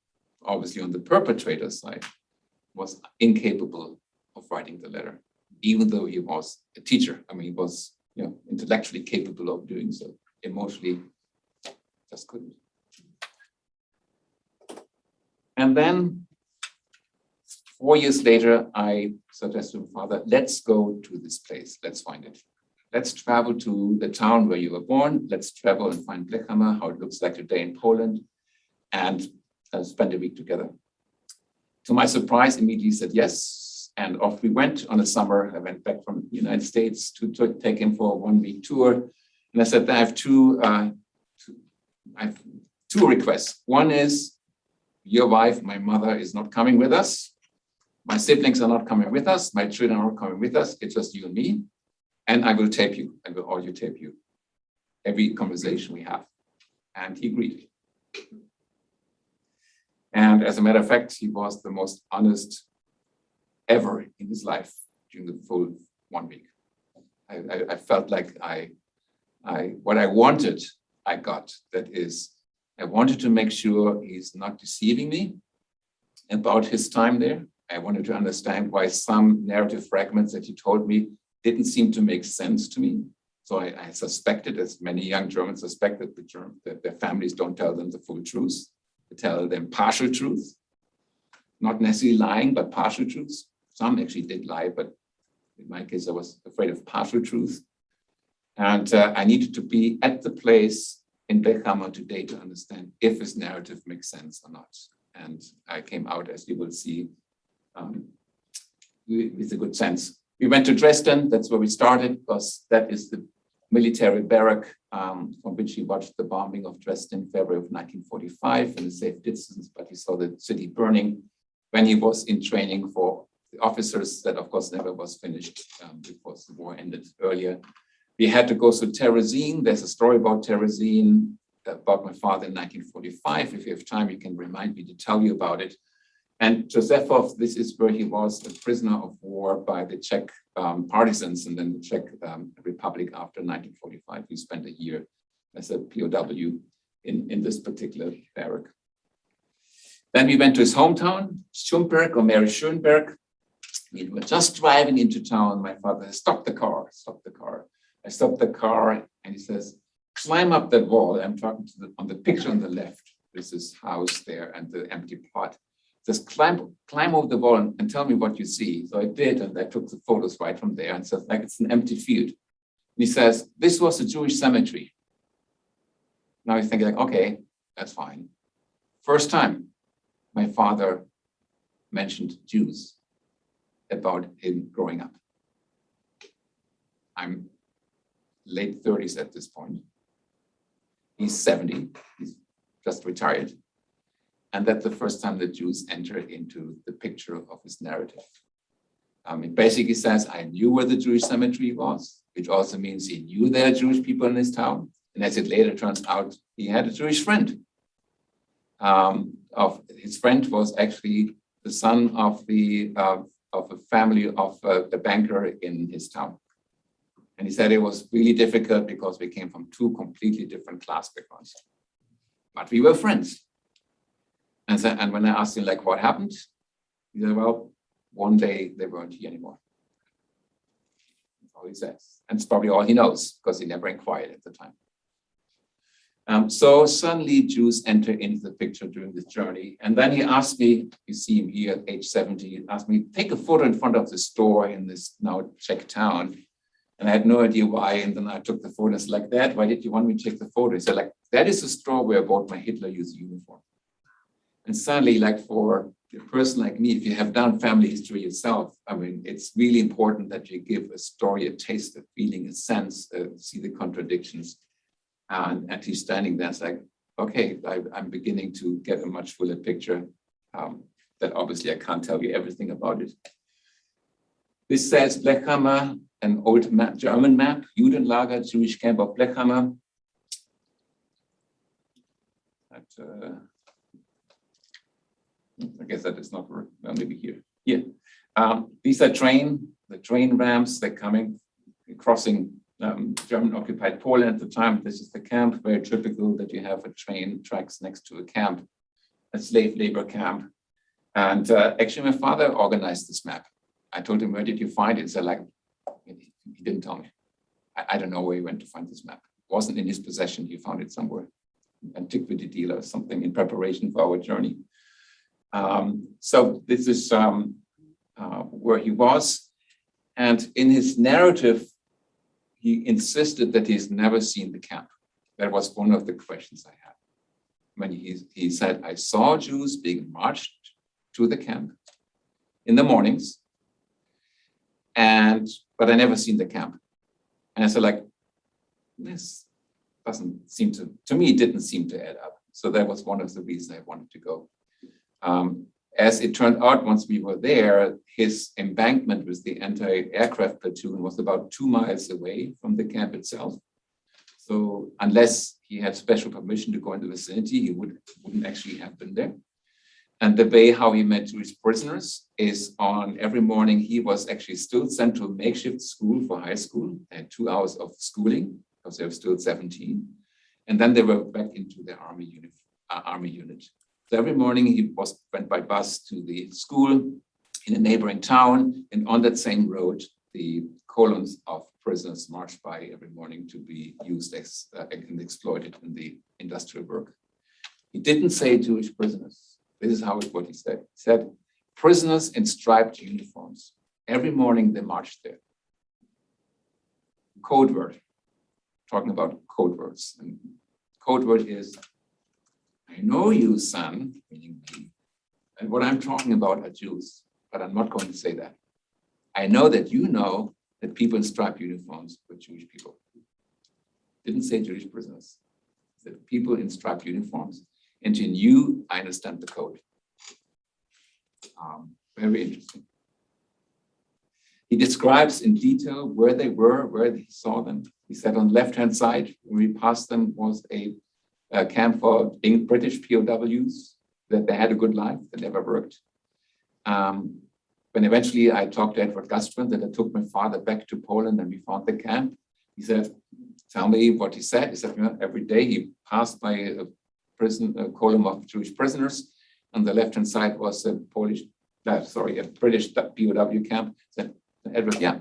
obviously on the perpetrator's side, was incapable of writing the letter, even though he was a teacher. I mean, he was intellectually capable of doing so. Emotionally, just couldn't. And then 4 years later, I suggested to my father, let's go to this place. Let's find it. Let's travel to the town where you were born. Let's travel and find Blechhammer, how it looks like today in Poland, and spend a week together. To my surprise, immediately he said yes. And off we went on a summer. I went back from the United States to take him for a 1-week tour. And I said, I have two requests. One is your wife, my mother, is not coming with us. My siblings are not coming with us. My children are not coming with us. It's just you and me. And I will tape you. I will audio tape you every conversation we have. And he agreed. And as a matter of fact, he was the most honest ever in his life during the full 1 week. I felt like what I wanted, I got. That is, I wanted to make sure he's not deceiving me about his time there. I wanted to understand why some narrative fragments that he told me didn't seem to make sense to me. So I suspected, as many young Germans suspect, that their families don't tell them the full truth. They tell them partial truth, not necessarily lying, but partial truths. Some actually did lie, but in my case, I was afraid of partial truth. And I needed to be at the place in Blechhammer today to understand if his narrative makes sense or not. And I came out, as you will see, with a good sense. We went to Dresden. That's where we started, because that is the military barrack from which he watched the bombing of Dresden in February of 1945 in a safe distance, but he saw the city burning when he was in training for the officers. That, of course, never was finished because the war ended earlier. We had to go through Terezin. There's a story about Terezin, about my father in 1945. If you have time, you can remind me to tell you about it. And Josefov, this is where he was a prisoner of war by the Czech partisans and then the Czech Republic after 1945. He spent a year as a POW in this particular barrack. Then we went to his hometown, Schönberg or Mary Schönberg. We were just driving into town. My father said, stop the car. I stopped the car and he says, climb up that wall. I'm talking to on the picture on the left. There's this house there and the empty plot. Just climb over the wall and tell me what you see. So I did, and I took the photos right from there and said, like, it's an empty field. And he says, this was a Jewish cemetery. Now he's thinking, like, okay, that's fine. First time my father mentioned Jews about him growing up. I'm late 30s at this point. He's 70, he's just retired. And that's the first time the Jews entered into the picture of his narrative. It basically says, I knew where the Jewish cemetery was, which also means he knew there are Jewish people in his town. And as it later turns out, he had a Jewish friend. His friend was actually the son of a family of a banker in his town. And he said it was really difficult because we came from two completely different class backgrounds. But we were friends. And when I asked him, like, what happened? He said, well, one day they weren't here anymore. That's all he says. And it's probably all he knows because he never inquired at the time. So suddenly Jews enter into the picture during this journey. And then he asked me, you see him here at age 70, he asked me, take a photo in front of the store in this now Czech town. And I had no idea why. And then I took the photo. It's like, Dad, why did you want me to take the photo? He said, like, that is the store where I bought my Hitler Youth uniform. And suddenly, like, for a person like me, if you have done family history yourself, I mean, it's really important that you give a story, a taste, a feeling, a sense, see the contradictions. And he's standing there, it's like, okay, I'm beginning to get a much fuller picture that obviously I can't tell you everything about it. This says Blechhammer, an old map, German map, Judenlager, Jewish camp of Blechhammer. I guess that is not, well, maybe here. Yeah. These are the train ramps, they're coming, crossing German-occupied Poland at the time. This is the camp, very typical that you have a train tracks next to a camp, a slave labor camp. And actually my father organized this map. I told him, where did you find it? So like, he didn't tell me. I don't know where he went to find this map. It wasn't in his possession, he found it somewhere. Antiquity dealer or something in preparation for our journey. So this is where he was. And in his narrative, he insisted that he's never seen the camp. That was one of the questions I had. When he said, I saw Jews being marched to the camp in the mornings, but I never seen the camp. And I said, like, this doesn't seem to me, it didn't seem to add up. So that was one of the reasons I wanted to go. As it turned out, once we were there, his embankment with the anti-aircraft platoon was about 2 miles away from the camp itself. So unless he had special permission to go in the vicinity, he wouldn't actually have been there. And the way how he met Jewish prisoners is on every morning, he was actually still sent to a makeshift school for high school. They had 2 hours of schooling because they were still 17. And then they were back into the army unit. So every morning he went by bus to the school in a neighboring town, and on that same road, the columns of prisoners marched by every morning to be used and exploited in the industrial work. He didn't say Jewish prisoners. This is what he said. He said, prisoners in striped uniforms. Every morning they marched there. Code word, talking about code words. And code word is, I know you, son, meaning me, and what I'm talking about are Jews, but I'm not going to say that. I know that you know that people in striped uniforms were Jewish people. Didn't say Jewish prisoners. Said people in striped uniforms. And in you, I understand the code. Very interesting. He describes in detail where they were, where he saw them. He said on the left-hand side, when we passed them, was a camp for British POWs, that they had a good life, they never worked. When eventually I talked to Edward Gustman, that I took my father back to Poland and we found the camp, he said, tell me what he said. He said, you know, every day he passed by a column of Jewish prisoners. On the left-hand side was a British POW camp. He said, Edward, yeah,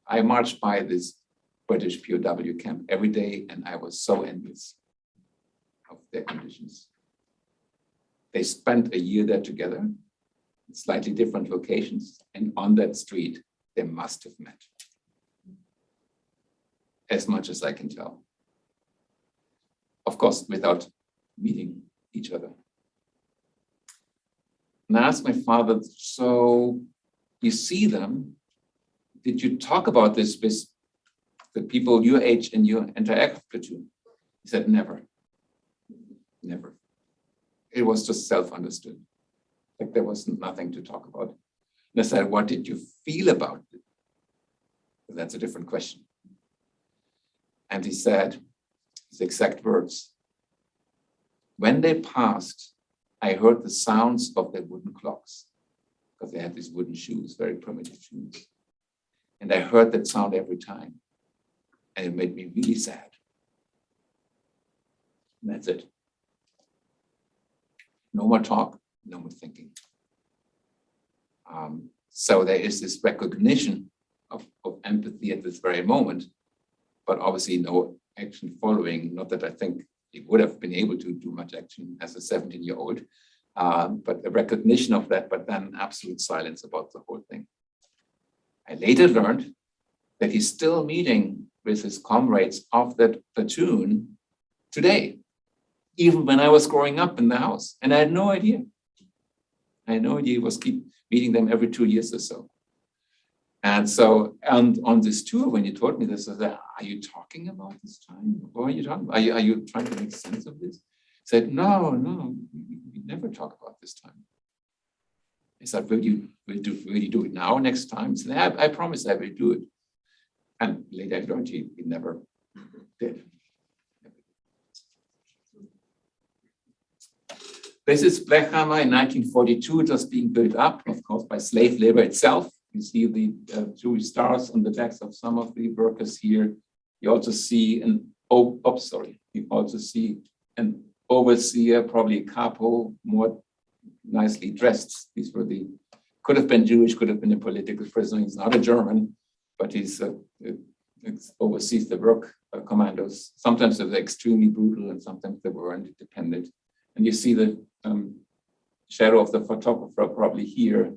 I marched by this British POW camp every day, and I was so envious of their conditions. They spent a year there together, in slightly different locations, and on that street, they must have met. As much as I can tell. Of course, without meeting each other. And I asked my father, so you see them? Did you talk about this with the people your age in your interact platoon? He said, never. Never. It was just self-understood. Like there was nothing to talk about. And I said, what did you feel about it? That's a different question. And he said, his exact words, when they passed, I heard the sounds of their wooden clocks, because they had these wooden shoes, very primitive shoes. And I heard that sound every time. And it made me really sad. And that's it. No more talk, no more thinking. So there is this recognition of empathy at this very moment, but obviously no action following. Not that I think he would have been able to do much action as a 17-year-old, but a recognition of that, but then absolute silence about the whole thing. I later learned that he's still meeting with his comrades of that platoon today, even when I was growing up in the house, and I had no idea. I had no idea he was keep meeting them every 2 years or so. And so, and on this tour, when you told me this, I said, are you talking about this time? What are you talking about? Are you trying to make sense of this? He said, no, we never talk about this time. I said, will you do it now, next time? He said, I promise I will do it. And later I learned he never did. This is Blechhammer in 1942, just being built up, of course, by slave labor itself. You see the Jewish stars on the backs of some of the workers here. You also see you also see an overseer, probably a capo, more nicely dressed. These were could have been Jewish, could have been a political prisoner. He's not a German, but he's oversees the work commandos. Sometimes they were extremely brutal and sometimes they were independent. And you see the shadow of the photographer probably here.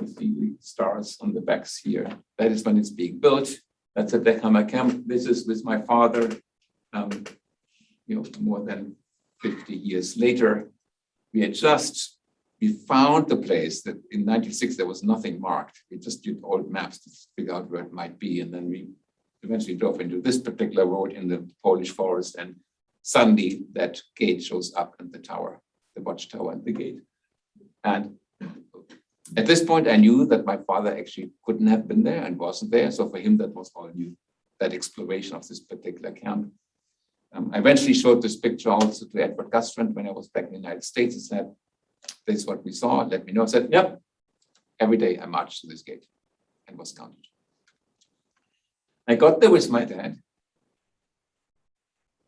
You see the stars on the backs here. That is when it's being built. That's at Blechhammer Camp. This is with my father, more than 50 years later. We found the place that in 96 there was nothing marked. We just did old maps to figure out where it might be. And then we eventually drove into this particular road in the Polish forest, and suddenly that gate shows up in the tower, the watchtower and the gate. And at this point, I knew that my father actually couldn't have been there and wasn't there. So for him, that was all new, that exploration of this particular camp. I eventually showed this picture also to Edward Gustrand when I was back in the United States. He said, this is what we saw, let me know. I said, yep, every day I marched to this gate and was counted. I got there with my dad.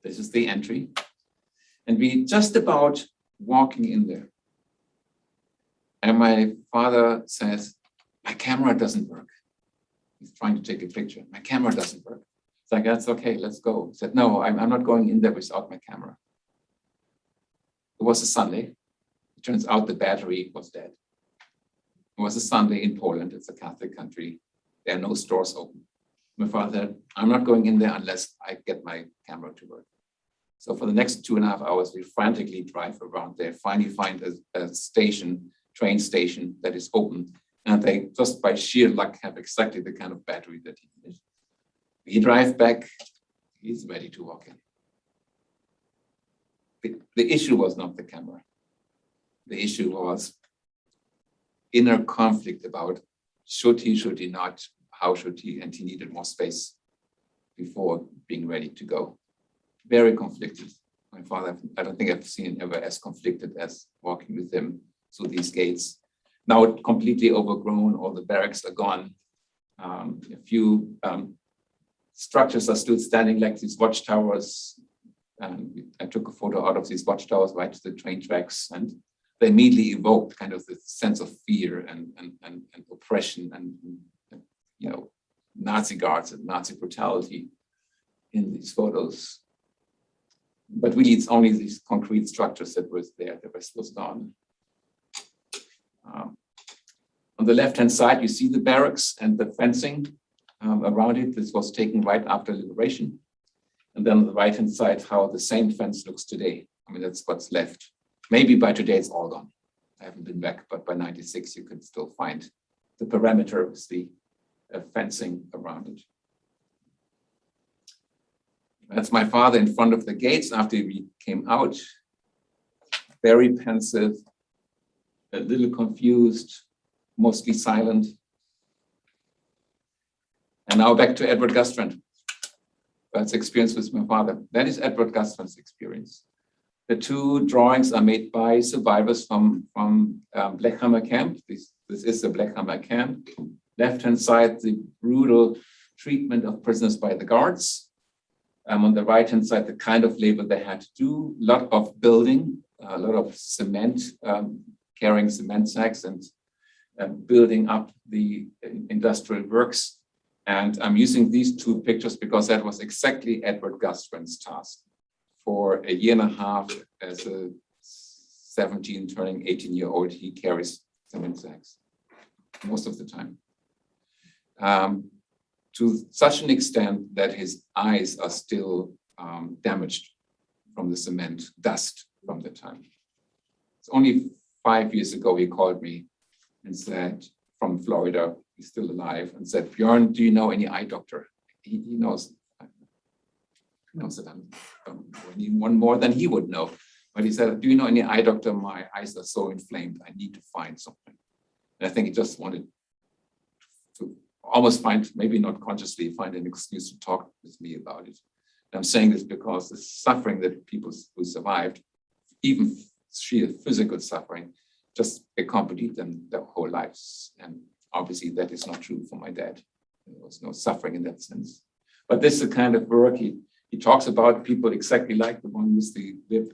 This is the entry. And we just about walking in there. And my father says, my camera doesn't work. He's trying to take a picture. My camera doesn't work. It's like, that's okay, let's go. He said, no, I'm not going in there without my camera. It was a Sunday. It turns out the battery was dead. It was a Sunday in Poland. It's a Catholic country. There are no stores open. My father said, I'm not going in there unless I get my camera to work. So for the next 2.5 hours, we frantically drive around there, finally find a train station that is open. And they, just by sheer luck, have exactly the kind of battery that he needed. We drive back, he's ready to walk in. The issue was not the camera. The issue was inner conflict about should he not, how should he, and he needed more space before being ready to go. Very conflicted. My father, I don't think I've seen him ever as conflicted as walking with him through these gates. Now completely overgrown, all the barracks are gone. A few structures are still standing like these watchtowers. And I took a photo out of these watchtowers right to the train tracks, and they immediately evoked kind of this sense of fear and oppression and Nazi guards and Nazi brutality in these photos. But really, it's only these concrete structures that was there. The rest was gone. On the left-hand side, you see the barracks and the fencing around it. This was taken right after liberation. And then on the right-hand side, how the same fence looks today. I mean, that's what's left. Maybe by today, it's all gone. I haven't been back, but by 96, you could still find the perimeter of the fencing around it. That's my father in front of the gates after we came out. Very pensive, a little confused, mostly silent. And now back to Edward Gustrand. That's experience with my father. That is Edward Gustrand's experience. The two drawings are made by survivors from Blechhammer Camp. This is the Blechhammer Camp. Left-hand side, the brutal treatment of prisoners by the guards. On the right-hand side, the kind of labor they had to do. A lot of building, a lot of cement, carrying cement sacks and building up the industrial works. And I'm using these two pictures because that was exactly Edward Gustrand's task. For a year and a half, as a 17, turning 18-year-old, he carries cement sacks most of the time. To such an extent that his eyes are still damaged from the cement dust from the time. It's only 5 years ago he called me and said, from Florida, he's still alive, and said, Björn, do you know any eye doctor? He knows that I'm one more than he would know. But he said, do you know any eye doctor? My eyes are so inflamed, I need to find something. And I think he just wanted to almost find, maybe not consciously, find an excuse to talk with me about it. And I'm saying this because the suffering that people who survived, even sheer physical suffering, just accompanied them their whole lives. And obviously that is not true for my dad. There was no suffering in that sense. But this is the kind of work he talks about, people exactly like the one with the whip.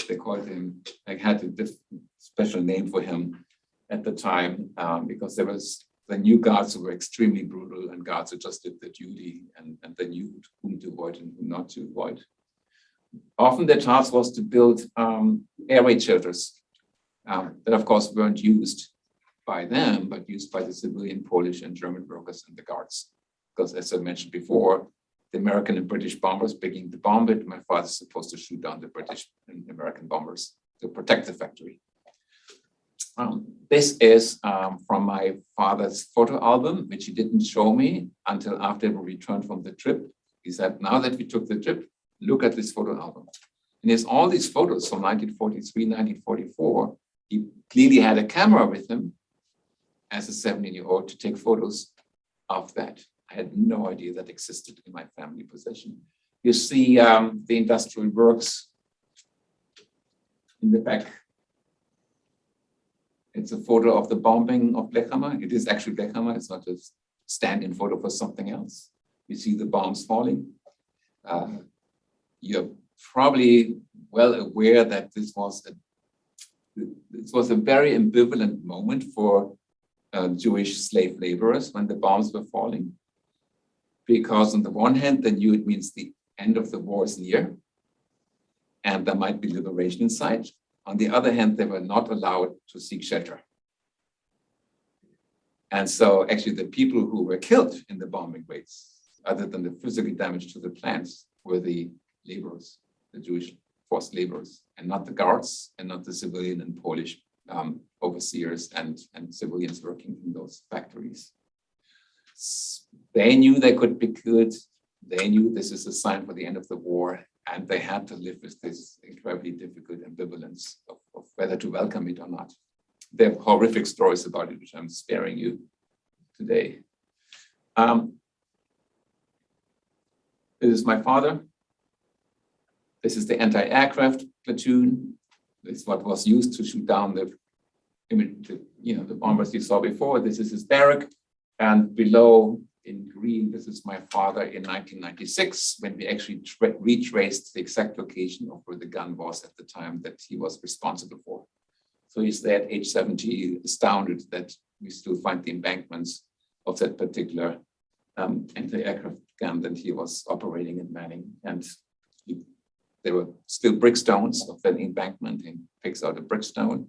They called him, they had a special name for him at the time because there was the new guards who were extremely brutal and guards who just did their duty and they knew whom to avoid and whom not to avoid. Often their task was to build air raid shelters that of course weren't used by them, but used by the civilian Polish and German workers and the guards. Because as I mentioned before, the American and British bombers beginning to bomb it, my father's supposed to shoot down the British and American bombers to protect the factory. This is from my father's photo album, which he didn't show me until after we returned from the trip. He said, now that we took the trip, look at this photo album. And there's all these photos from 1943, 1944. He clearly had a camera with him as a 17-year-old to take photos of that. I had no idea that existed in my family possession. You see the industrial works in the back. It's a photo of the bombing of Blechhammer. It is actually Blechhammer. It's not a stand-in photo for something else. You see the bombs falling. You're probably well aware that this was a very ambivalent moment for Jewish slave laborers when the bombs were falling. Because on the one hand, they knew it means the end of the war is near, and there might be liberation in sight. On the other hand, they were not allowed to seek shelter. And so actually the people who were killed in the bombing raids, other than the physical damage to the plants, were the laborers, the Jewish forced laborers, and not the guards, and not the civilian and Polish overseers and civilians working in those factories. They knew they could be killed. They knew this is a sign for the end of the war, and they had to live with this incredibly difficult ambivalence of whether to welcome it or not. There are horrific stories about it, which I'm sparing you today. This is my father. This is the anti-aircraft platoon. This is what was used to shoot down the bombers you saw before. This is his barrack, and below in green, this is my father in 1996, when we actually retraced the exact location of where the gun was at the time that he was responsible for. So he's there at age 70, astounded that we still find the embankments of that particular anti-aircraft gun that he was operating and manning. And there were still brickstones of that embankment, and picks out a brickstone.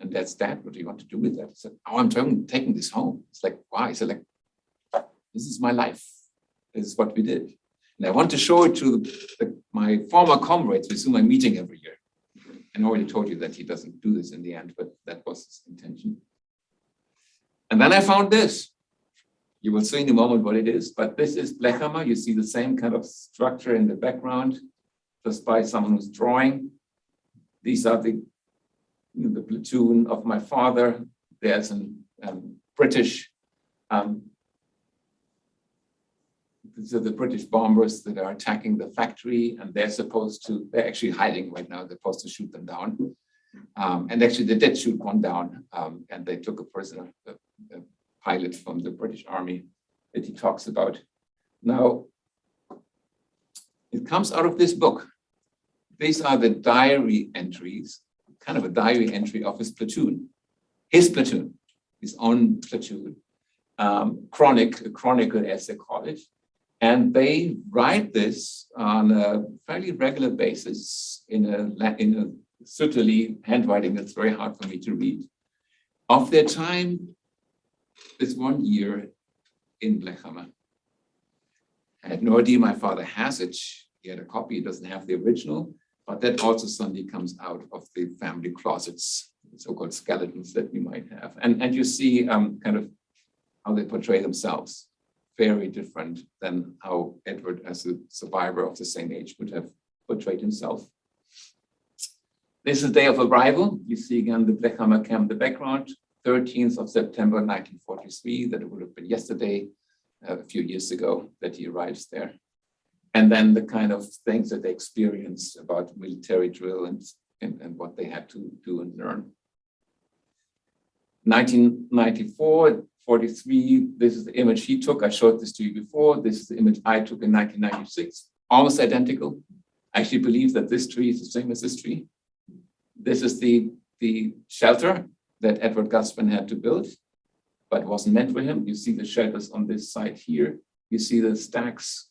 And that's that. What do you want to do with that? He said, oh, I'm taking this home. It's like, why? He said, like, this is my life. This is what we did. And I want to show it to my former comrades with whom I'm meeting every year. And I already told you that he doesn't do this in the end, but that was his intention. And then I found this. You will see in a moment what it is, but this is Blechhammer. You see the same kind of structure in the background, just by someone who's drawing. These are the platoon of my father. There's a British, these are the British bombers that are attacking the factory, and they're actually hiding right now. They're supposed to shoot them down. And actually they did shoot one down, and they took a prisoner, a pilot from the British Army that he talks about. Now, it comes out of this book. These are the diary entries, kind of a diary entry of his platoon, his own platoon, chronicle as they call it. And they write this on a fairly regular basis in a certainly handwriting that's very hard for me to read, of their time this 1 year in Blechhammer. I had no idea my father has it. He had a copy, he doesn't have the original, but that also suddenly comes out of the family closets, so-called skeletons that we might have. And you see kind of how they portray themselves, very different than how Edward, as a survivor of the same age, would have portrayed himself. This is the day of arrival. You see again the Blechhammer Camp in the background, 13th of September, 1943, that it would have been yesterday, a few years ago, that he arrives there. And then the kind of things that they experienced about military drill and what they had to do and learn. 1994, 43, this is the image he took. I showed this to you before. This is the image I took in 1996, almost identical. I actually believe that this tree is the same as this tree. This is the shelter that Edward Gusman had to build, but wasn't meant for him. You see the shelters on this side here. You see the stacks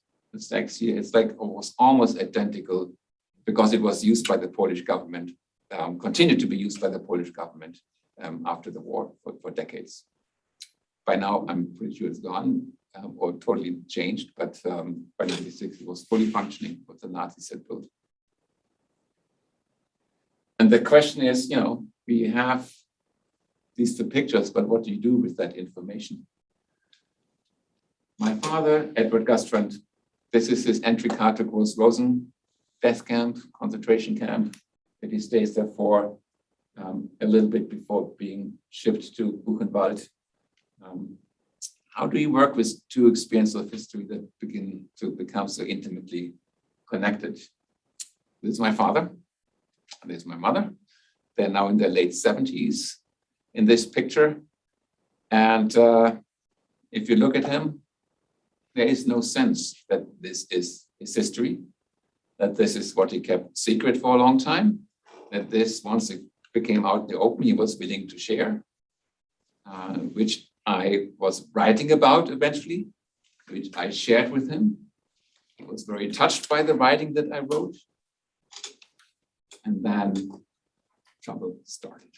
here. It's like almost identical because it was used by the Polish government, continued to be used by the Polish government after the war for decades. By now, I'm pretty sure it's gone or totally changed, but by 1996, it was fully functioning what the Nazis had built. And the question is, we have these two pictures, but what do you do with that information? My father, Edward Gustrand, this is his entry card to Gross-Rosen death camp, concentration camp, that he stays there for a little bit before being shipped to Buchenwald. How do you work with two experiences of history that begin to become so intimately connected? This is my father, and this is my mother. They're now in their late 70s in this picture. And if you look at him, there is no sense that this is his history, that this is what he kept secret for a long time, that this, once it became out in the open, he was willing to share, which I was writing about eventually, which I shared with him. He was very touched by the writing that I wrote. And then trouble started.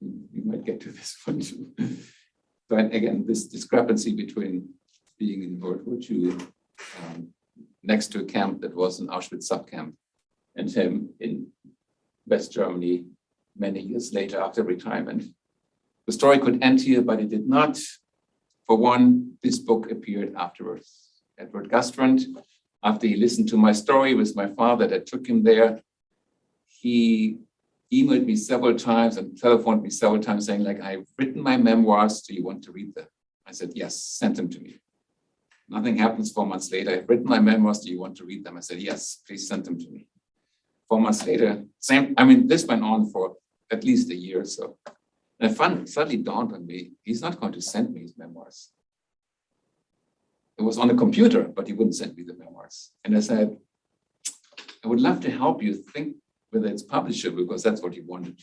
We might get to this one too. But again, this discrepancy between being in World War II next to a camp that was an Auschwitz subcamp and him in West Germany many years later after retirement. The story could end here, but it did not. For one, this book appeared afterwards. Edward Gustrand, after he listened to my story with my father that took him there, he emailed me several times and telephoned me several times saying, like, I've written my memoirs, do you want to read them? I said, yes, send them to me. Nothing happens 4 months later. I've written my memoirs, do you want to read them? I said, yes, please send them to me. 4 months later, this went on for at least a year or so. And it suddenly dawned on me, he's not going to send me his memoirs. it was on a computer, but he wouldn't send me the memoirs. And I said, I would love to help you think whether it's publishable, because that's what you wanted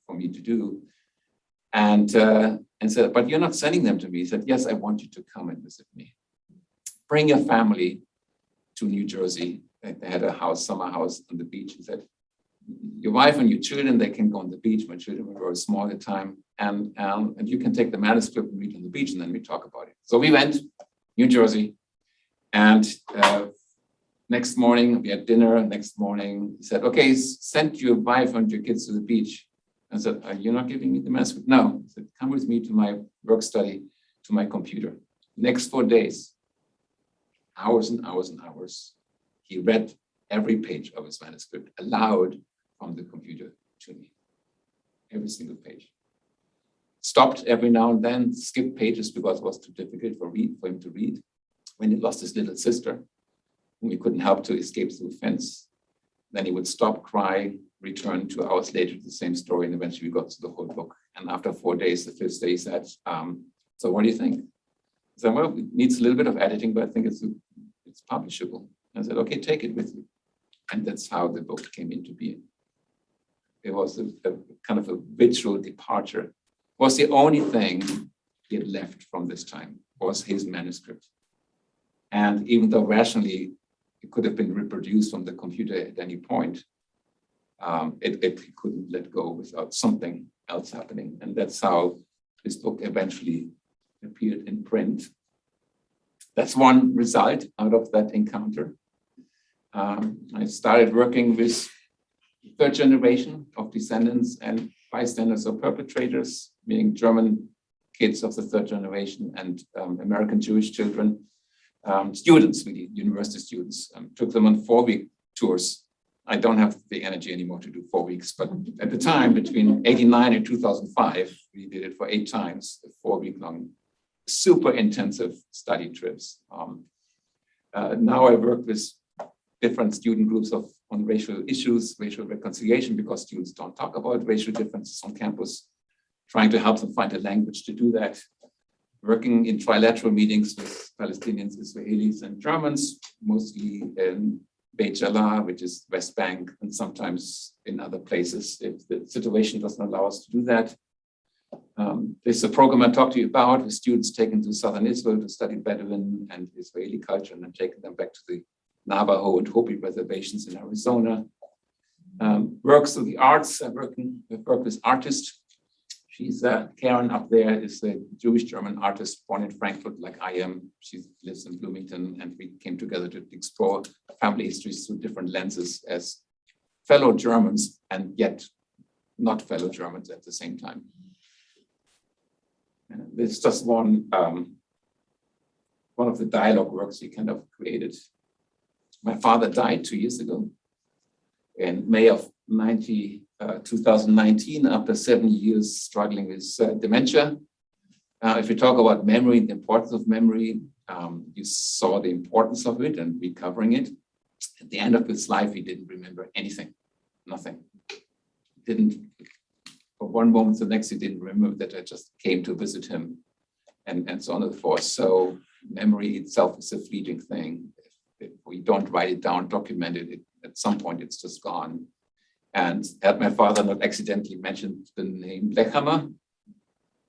for me to do. And said, but you're not sending them to me. He said, yes, I want you to come and visit me. Bring your family to New Jersey. They had a house, summer house on the beach. He said, your wife and your children, they can go on the beach. My children were very small at the time. And you can take the manuscript and read on the beach, and then we talk about it. So we went, New Jersey. And next morning, we had dinner. Next morning, he said, okay, send your wife and your kids to the beach. I said, you're not giving me the manuscript? No. He said, come with me to my work study, to my computer. Next 4 days, hours and hours and hours, he read every page of his manuscript aloud from the computer to me. Every single page. Stopped every now and then, skipped pages because it was too difficult for him to read. When he lost his little sister, whom he couldn't help to escape through a fence, then he would stop, cry, return 2 hours later to the same story, and eventually we got to the whole book. And after 4 days, the 5th day, he said, so what do you think? I said, well, it needs a little bit of editing, but I think it's publishable. I said, okay, take it with you. And that's how the book came into being. It was a kind of a ritual departure. It was the only thing he had left from this time, was his manuscript. And even though rationally it could have been reproduced from the computer at any point, it couldn't let go without something else happening. And that's how this book eventually appeared in print. That's one result out of that encounter. I started working with the 3rd generation of descendants and bystanders or perpetrators, meaning German kids of the 3rd generation and American Jewish children, students, really, university students. Took them on 4-week tours. I don't have the energy anymore to do 4 weeks, but at the time, between 89 and 2005, we did it for 8 times, 4-week-long, super intensive study trips. Now I work with different student groups on racial issues, racial reconciliation, because students don't talk about racial differences on campus, trying to help them find a language to do that. Working in trilateral meetings with Palestinians, Israelis, and Germans, mostly in Beit Jala, which is West Bank, and sometimes in other places if the situation doesn't allow us to do that. There's a program I talked to you about with students taken to southern Israel to study Bedouin and Israeli culture, and then taking them back to the Navajo and Hopi reservations in Arizona. Works with the arts. I work with artists. She's Karen up there is a Jewish German artist born in Frankfurt, like I am. She lives in Bloomington, and we came together to explore family histories through different lenses as fellow Germans and yet not fellow Germans at the same time. This is just one of the dialogue works we kind of created. My father died 2 years ago in May of 2019, after 7 years struggling with dementia. If you talk about memory, the importance of memory, you saw the importance of it and recovering it. At the end of his life, he didn't remember anything, nothing. Didn't, for one moment to the next, he didn't remember that I just came to visit him and so on and so forth. So memory itself is a fleeting thing. If we don't write it down, document it, at some point it's just gone. And had my father not accidentally mentioned the name Blechhammer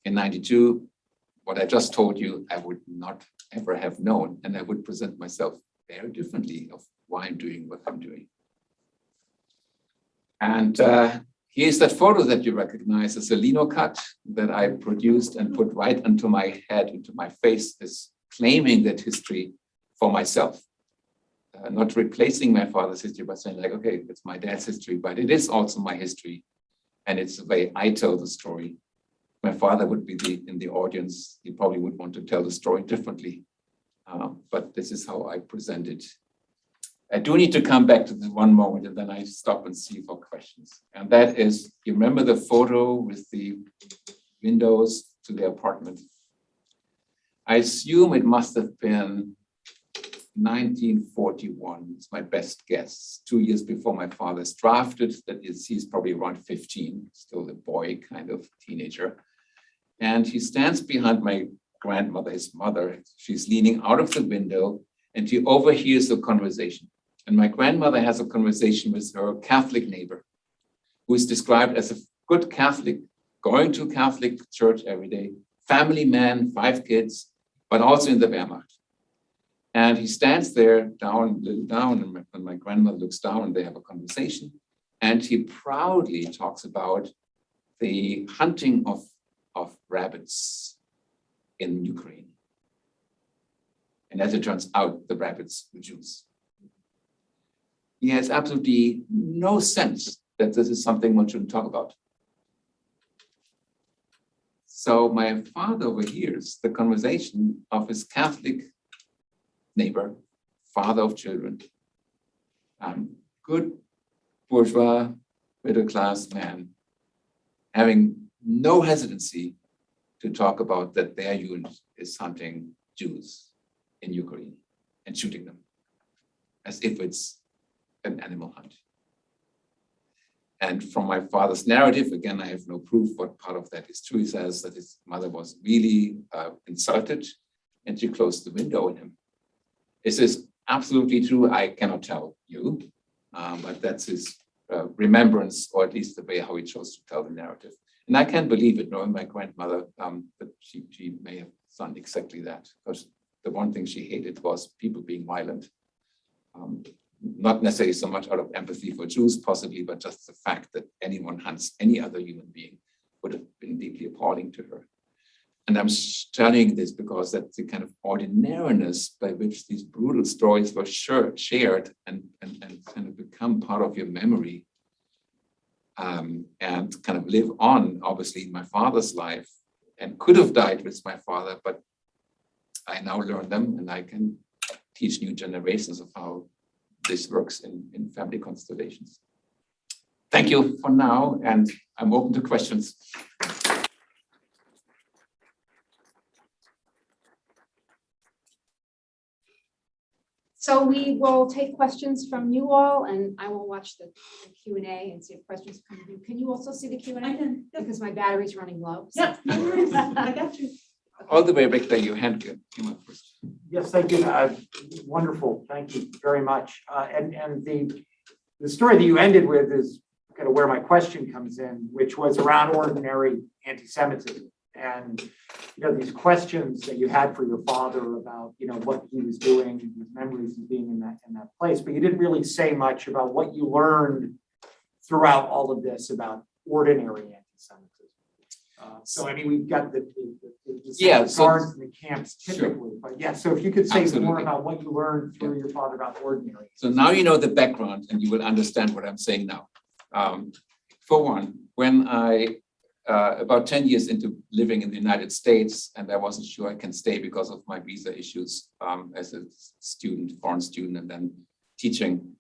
in 92, what I just told you, I would not ever have known. And I would present myself very differently of why I'm doing what I'm doing. And here's that photo that you recognize as a lino cut that I produced and put right into my head, into my face, is claiming that history for myself. Not replacing my father's history, but saying like, okay, it's my dad's history, but it is also my history. And it's the way I tell the story. My father would be in the audience. He probably would want to tell the story differently. But this is how I present it. I do need to come back to this one moment, and then I stop and see for questions. And that is, you remember the photo with the windows to the apartment? I assume it must have been 1941, it's my best guess, 2 years before my father's drafted. That is, he's probably around 15, still a boy, kind of teenager. And he stands behind my grandmother, his mother, she's leaning out of the window and she overhears the conversation. And my grandmother has a conversation with her Catholic neighbor, who is described as a good Catholic, going to Catholic church every day, family man, 5 kids, but also in the Wehrmacht. And he stands there down, little down, and when my grandmother looks down, they have a conversation. And he proudly talks about the hunting of rabbits in Ukraine. And as it turns out, the rabbits were Jews. He has absolutely no sense that this is something one shouldn't talk about. So my father overhears the conversation of his Catholic neighbor, father of children, good bourgeois, middle-class man, having no hesitancy to talk about that their unit is hunting Jews in Ukraine and shooting them, as if it's an animal hunt. And from my father's narrative, again, I have no proof what part of that is true. He says that his mother was really insulted and she closed the window on him. Is this absolutely true? I cannot tell you, but that's his remembrance, or at least the way how he chose to tell the narrative. And I can't believe it, knowing my grandmother, that she may have done exactly that, because the one thing she hated was people being violent. Not necessarily so much out of empathy for Jews, possibly, but just the fact that anyone hunts any other human being would have been deeply appalling to her. And I'm telling this because that's the kind of ordinariness by which these brutal stories were shared and kind of become part of your memory, and kind of live on, obviously, in my father's life, and could have died with my father, but I now learn them and I can teach new generations of how this works in family constellations. Thank you for now, and I'm open to questions. So we will take questions from you all, and I will watch the Q&A and see if questions come in. Can you also see the Q&A? I can. Yep. Because my battery's running low. Yep, no worries. I got you. All the way back there, your hand came up first. Yes, thank you. Wonderful. Thank you very much. And the story that you ended with is kind of where my question comes in, which was around ordinary anti-Semitism. And, these questions that you had for your father about, what he was doing, his memories of being in that place, but you didn't really say much about what you learned throughout all of this about ordinary anti-Semitism. So, I mean, we've got the guards and the camps typically, but yeah, so if you could say more about what you learned through your father about ordinary. So now you know the background and you will understand what I'm saying now. For one, when I, about 10 years into living in the United States, and I wasn't sure I can stay because of my visa issues as a student, foreign student, and then teaching,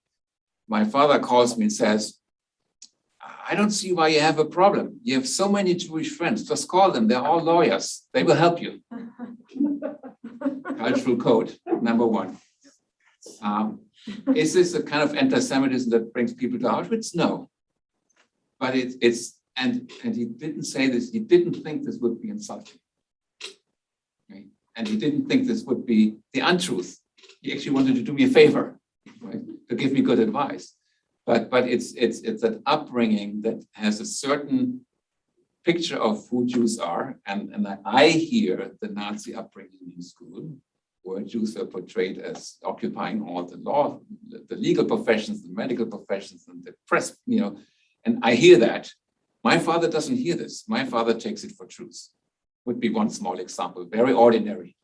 my father calls me and says, I don't see why you have a problem. You have so many Jewish friends. Just call them. They're all lawyers. They will help you. Cultural code, number one. Is this a kind of anti-Semitism that brings people to Auschwitz? No. But and he didn't say this. He didn't think this would be insulting. Right? And he didn't think this would be the untruth. He actually wanted to do me a favor, right? To give me good advice. But it's an upbringing that has a certain picture of who Jews are. And I hear the Nazi upbringing in school, where Jews were portrayed as occupying all the law, the legal professions, the medical professions, and the press, and I hear that. My father doesn't hear this. My father takes it for truth. Would be one small example, very ordinary.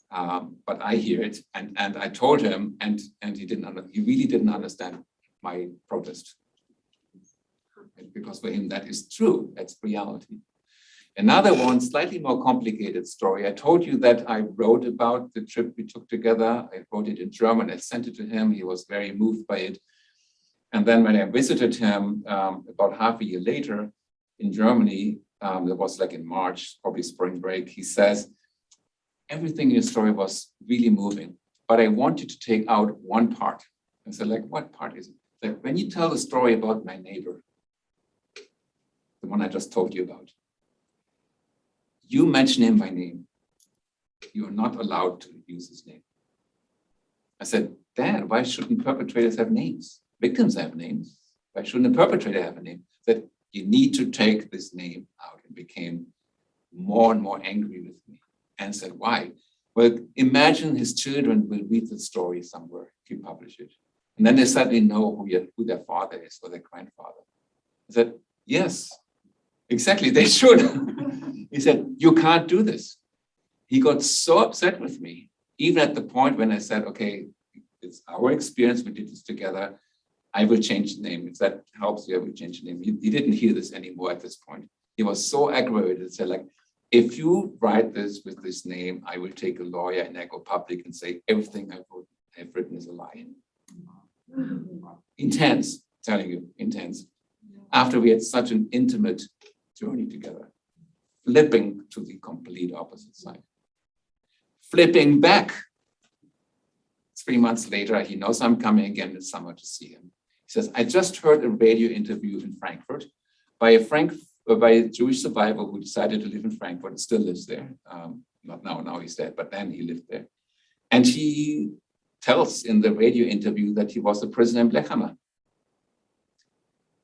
But I hear it, and I told him, and he really didn't understand my protest, because for him that is true, that's reality. Another one, slightly more complicated story. I told you that I wrote about the trip we took together. I wrote it in German, I sent it to him. He was very moved by it. And then when I visited him about half a year later in Germany, that was like in March, probably spring break, he says, everything in your story was really moving, but I want you to take out one part. I said, like, what part is it? Like, when you tell the story about my neighbor, the one I just told you about, you mention him by name. you are not allowed to use his name. I said, Dad, why shouldn't perpetrators have names? Victims have names. Why shouldn't a perpetrator have a name? That you need to take this name out, and became more and more angry with me and said, why? Well, imagine his children will read the story somewhere if you publish it. And then they suddenly know who their father is or their grandfather. I said, yes, exactly, they should. He said, you can't do this. He got so upset with me, even at the point when I said, okay, it's our experience, we did this together. I will change the name. If that helps you, I will change the name. He didn't hear this anymore at this point. He was so aggravated and said, like, if you write this with this name, I will take a lawyer and I go public and say everything I've written is a lie. Intense, telling you, intense. After we had such an intimate journey together, flipping to the complete opposite side. Flipping back. 3 months later, he knows I'm coming again this summer to see him. He says, I just heard a radio interview in Frankfurt by a Jewish survivor who decided to live in Frankfurt and still lives there. Not now he's dead, but then he lived there. And he tells in the radio interview that he was a prisoner in Blechhammer.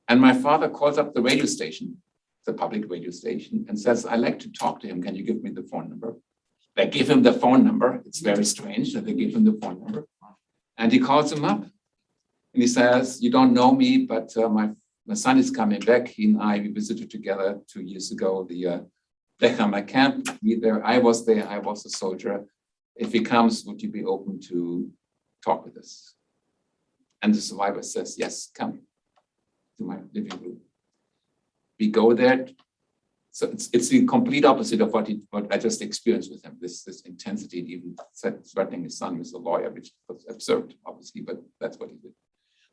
And my father calls up the radio station, the public radio station, and says, I'd like to talk to him. Can you give me the phone number? They give him the phone number. It's very strange that they give him the phone number. And he calls him up. And he says, you don't know me, but my son is coming back. He and we visited together 2 years ago, the Blechhammer Camp. I was there, I was a soldier. If he comes, would you be open to talk with us? And the survivor says, yes, come to my living room. We go there. So it's the complete opposite of what I just experienced with him, this intensity, and even threatening his son with a lawyer, which was absurd, obviously, but that's what he did.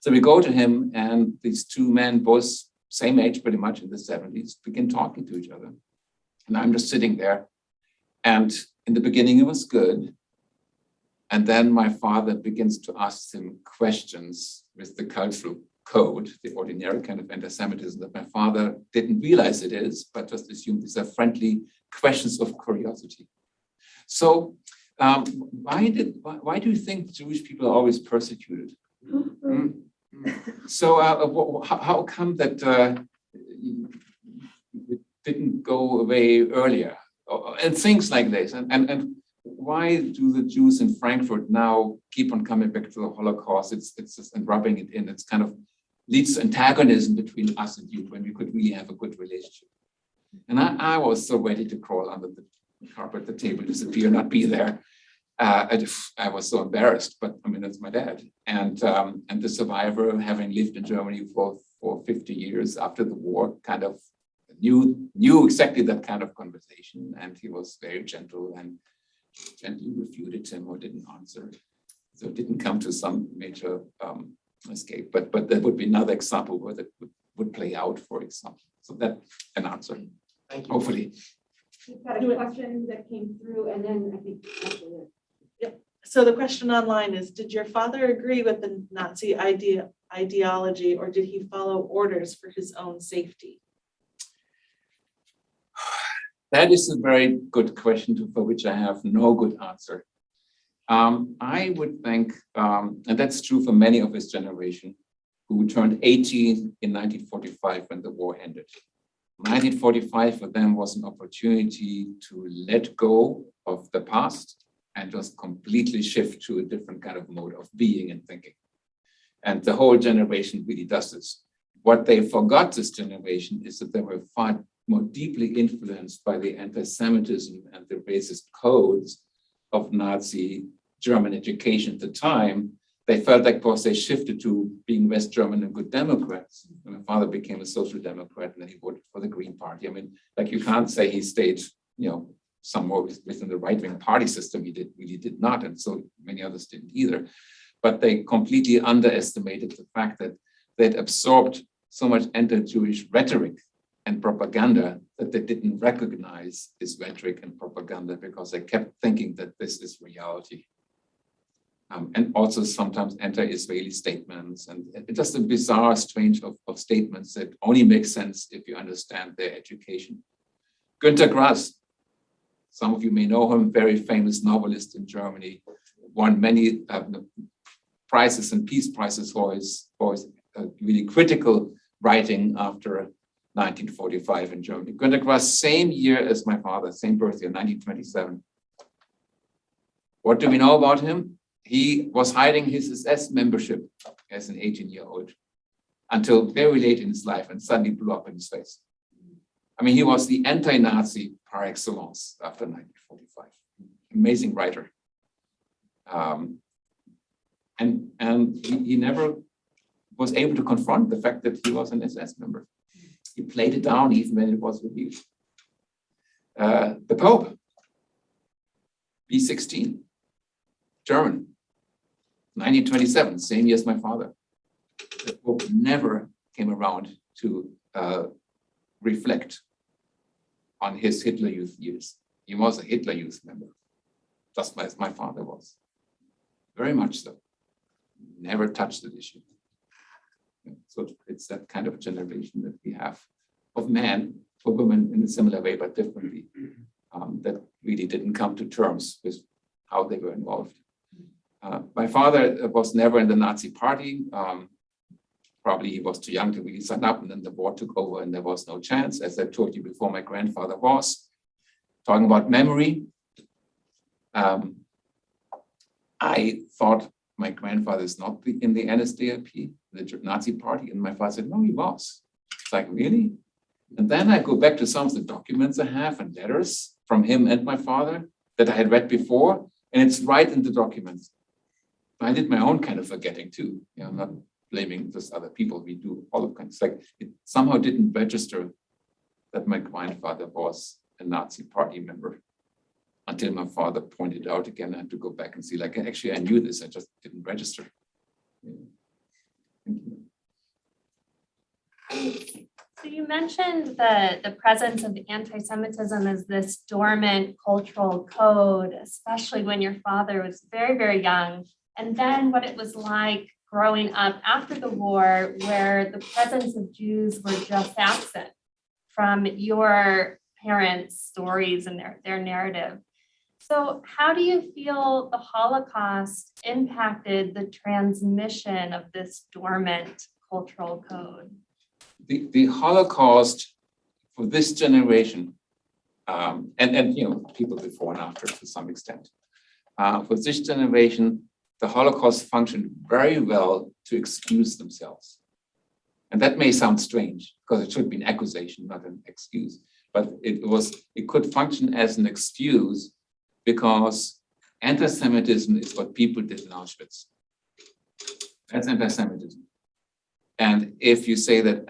So we go to him, and these two men, both same age, pretty much in the 70s, begin talking to each other. And I'm just sitting there. And in the beginning, it was good. And then my father begins to ask him questions with the cultural code, the ordinary kind of anti-Semitism that my father didn't realize it is, but just assumed these are friendly questions of curiosity. So why do you think Jewish people are always persecuted? So how come that it didn't go away earlier? And things like this. And why do the Jews in Frankfurt now keep on coming back to the Holocaust? It's just, and rubbing it in. It's kind of leads to antagonism between us and you when we could really have a good relationship. And I was so ready to crawl under the carpet, the table, disappear, not be there. I was so embarrassed, but I mean, that's my dad. And the survivor, having lived in Germany for 50 years after the war, kind of knew exactly that kind of conversation. And he was very gentle and gently refuted him or didn't answer. So it didn't come to some major escape, but that would be another example where that would play out, for example. So that's an answer. Thank you. Hopefully. We've got a question that came through, and then I think. So the question online is, did your father agree with the Nazi ideology, or did he follow orders for his own safety? That is a very good question for which I have no good answer. I would think, and that's true for many of his generation, who turned 18 in 1945 when the war ended. 1945 for them was an opportunity to let go of the past and just completely shift to a different kind of mode of being and thinking. And the whole generation really does this. What they forgot, this generation, is that they were far more deeply influenced by the anti-Semitism and the racist codes of Nazi German education at the time. They felt like, of course, they shifted to being West German and good Democrats. And my father became a social democrat, and then he voted for the Green Party. I mean, like, you can't say he stayed, somewhere within the right-wing party system. He really did not, and so many others didn't either. But they completely underestimated the fact that they'd absorbed so much anti-Jewish rhetoric and propaganda that they didn't recognize this rhetoric and propaganda because they kept thinking that this is reality. And also sometimes anti-Israeli statements, and just a bizarre strange of statements that only make sense if you understand their education. Günter Grass, Some of you may know him, very famous novelist in Germany, won many prizes and peace prizes for his really critical writing after 1945 in Germany. Günter Grass, same year as my father, same birthday, 1927. What do we know about him? He was hiding his SS membership as an 18-year-old until very late in his life and suddenly blew up in his face. I mean, he was the anti-Nazi par excellence after 1945. Amazing writer. And he never was able to confront the fact that he was an SS member. He played it down even when it was revealed. The Pope, B16, German, 1927, same year as my father. The Pope never came around to reflect on his Hitler Youth years. He was a Hitler Youth member, just as my father was. Very much so. Never touched the issue. So it's that kind of generation that we have of men, for women in a similar way, but differently, that really didn't come to terms with how they were involved. My father was never in the Nazi party. Probably he was too young to really sign up, and then the war took over and there was no chance. As I told you before, my grandfather was. Talking about memory, I thought my grandfather is not in the NSDAP, the Nazi party, and my father said, no, he was. It's like, really? And then I go back to some of the documents I have and letters from him and my father that I had read before, and it's right in the documents. I did my own kind of forgetting too. I'm not blaming just other people. We do all of kinds. Like it somehow didn't register that my grandfather was a Nazi party member until my father pointed out again. I had to go back and see, like, actually, I knew this, I just didn't register. Yeah. Thank you. So you mentioned the presence of anti-Semitism as this dormant cultural code, especially when your father was very, very young. And then what it was like growing up after the war, where the presence of Jews were just absent from your parents' stories and their narrative. So how do you feel the Holocaust impacted the transmission of this dormant cultural code? The Holocaust for this generation, and people before and after to some extent, for this generation, the Holocaust functioned very well to excuse themselves. And that may sound strange because it should be an accusation, not an excuse. But it could function as an excuse because anti-Semitism is what people did in Auschwitz. That's anti-Semitism. And if you say that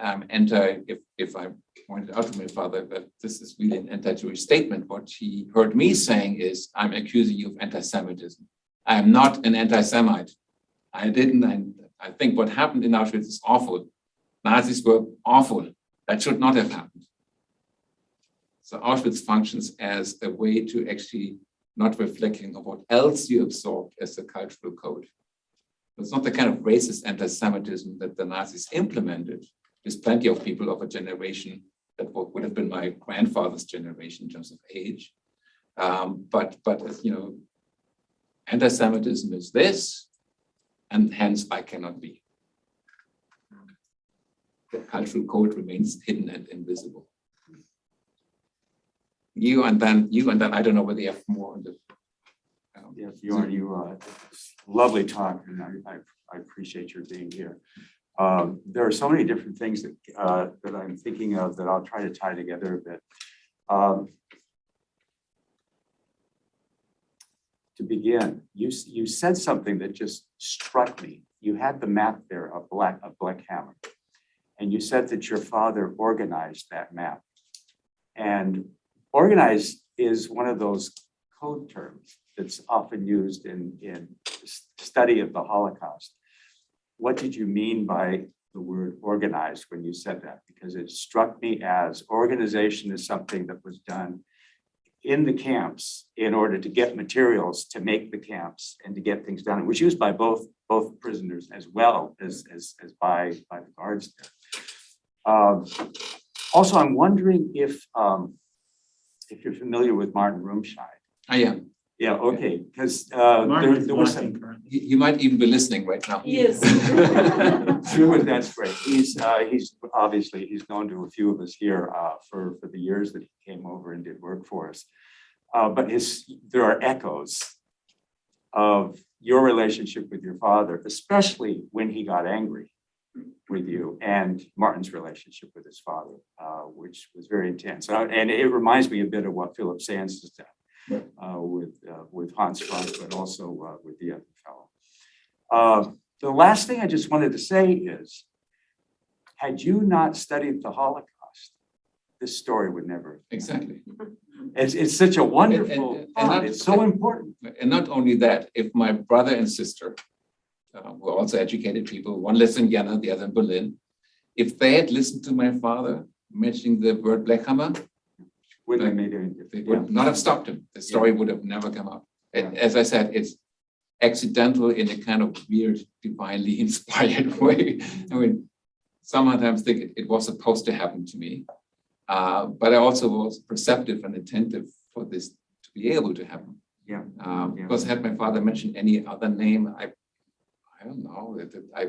if I pointed out to my father that this is really an anti-Jewish statement, what he heard me saying is, I'm accusing you of anti-Semitism. I am not an anti-Semite. I think what happened in Auschwitz is awful. Nazis were awful. That should not have happened. So Auschwitz functions as a way to actually not reflecting on what else you absorbed as a cultural code. It's not the kind of racist anti-Semitism that the Nazis implemented. There's plenty of people of a generation that would have been my grandfather's generation in terms of age. But anti-Semitism is this, and hence I cannot be. The cultural code remains hidden and invisible. You and then I don't know whether you have more on the. Yes, lovely talk, and I appreciate your being here. There are so many different things that I'm thinking of that I'll try to tie together a bit. To begin, you said something that just struck me. You had the map there of Blechhammer, and you said that your father organized that map. And organized is one of those code terms that's often used in study of the Holocaust. What did you mean by the word organized when you said that? Because it struck me as organization is something that was done in the camps in order to get materials to make the camps and to get things done. It was used by both prisoners as well as by the guards there. Also, I'm wondering if if you're familiar with Martin Rumscheid. I am. Yeah, okay, because Martin is there was watching some. currently. You might even be listening right now. He is. Sure, that's great. He's obviously, he's known to a few of us here for the years that he came over and did work for us. But there are echoes of your relationship with your father, especially when he got angry with you, and Martin's relationship with his father, which was very intense. And it reminds me a bit of what Philip Sands has done with Hans Frank, but also with the other fellow. The last thing I just wanted to say is, had you not studied the Holocaust, this story would never. Exactly. It's such a wonderful And part. not- It's so important. And not only that, if my brother and sister, who are also educated people, one lives in Vienna, the other in Berlin, if they had listened to my father mentioning the word Blechhammer, Wouldn't have made any they difference. would not have stopped him. The story would have never come up. And as I said, it's accidental in a kind of weird, divinely inspired way. I mean, sometimes think it was supposed to happen to me, but I also was perceptive and attentive for this to be able to happen. Yeah. Because had my father mentioned any other name, I don't know. I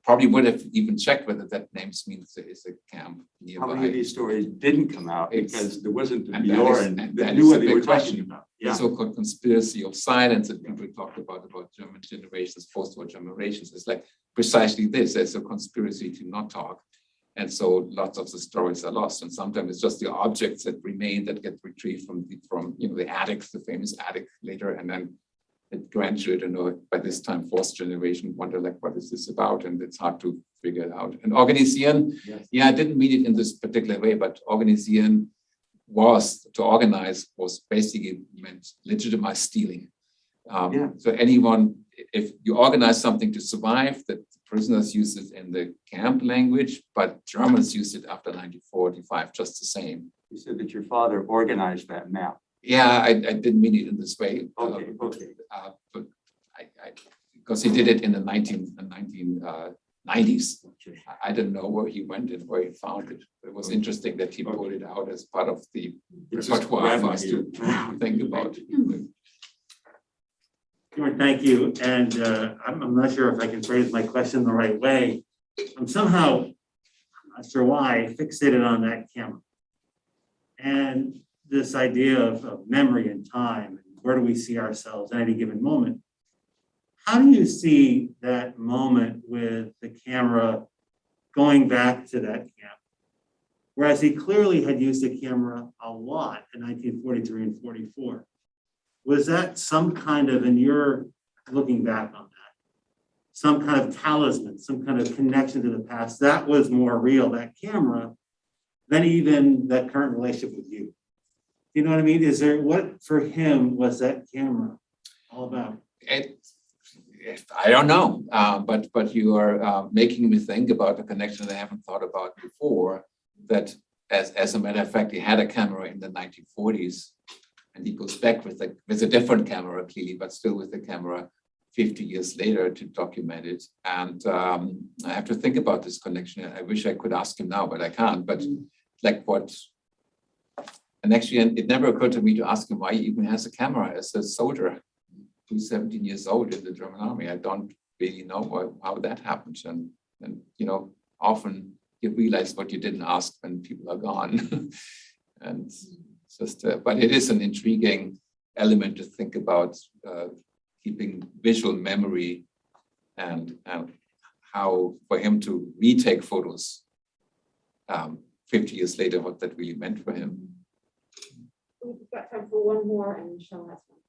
probably would have even checked whether that name means there is a camp How many of nearby. these stories didn't come out It's- because there wasn't the and that Bjorn is- and that that knew is what a they big were talking question. about? The Yeah. so-called conspiracy of silence that people talked about German generations, post-war generations. It's like precisely this. There's a conspiracy to not talk. And so lots of the stories are lost. And sometimes it's just the objects that remain that get retrieved from the attics, the famous attic later. And then the grandchildren, or by this time, fourth generation, wonder like, what is this about? And it's hard to figure it out. And organisieren, Yes. yeah, I didn't mean it in this particular way, but organisieren to organize was basically meant legitimize stealing. Yeah. So anyone, if you organize something to survive, the prisoners use it in the camp language, but Germans used it after 1945 just the same. You said that your father organized that map. Yeah, I didn't mean it in this way. Okay, okay. But because he did it in the 1990s. Okay. I don't know where he went and where he found it. It was interesting that he pulled it out as part of the It's just repertoire for us to grabbing think about. Bjorn, thank you. And I'm not sure if I can phrase my question the right way. I'm somehow, I'm not sure why, fixated on that camera. And this idea of memory and time, and where do we see ourselves at any given moment? How do you see that moment with the camera going back to that camp? Whereas he clearly had used the camera a lot in 1943 and 44. Was that some kind of, and you're looking back on that, some kind of talisman, some kind of connection to the past that was more real, that camera, than even that current relationship with you? You know what I mean? Is there, what for him was that camera all about? I don't know, but you are making me think about a connection that I haven't thought about before. That, as a matter of fact, he had a camera in the 1940s, and he goes back with a different camera, clearly, but still with the camera 50 years later to document it. And I have to think about this connection. I wish I could ask him now, but I can't. But like what? And actually, it never occurred to me to ask him why he even has a camera as a soldier who's 17 years old in the German army. I don't really know how that happened. And often you realize what you didn't ask when people are gone. And it's just, but it is an intriguing element to think about keeping visual memory and how for him to retake photos 50 years later, what that really meant for him. We've got time for one more, and Michelle has one.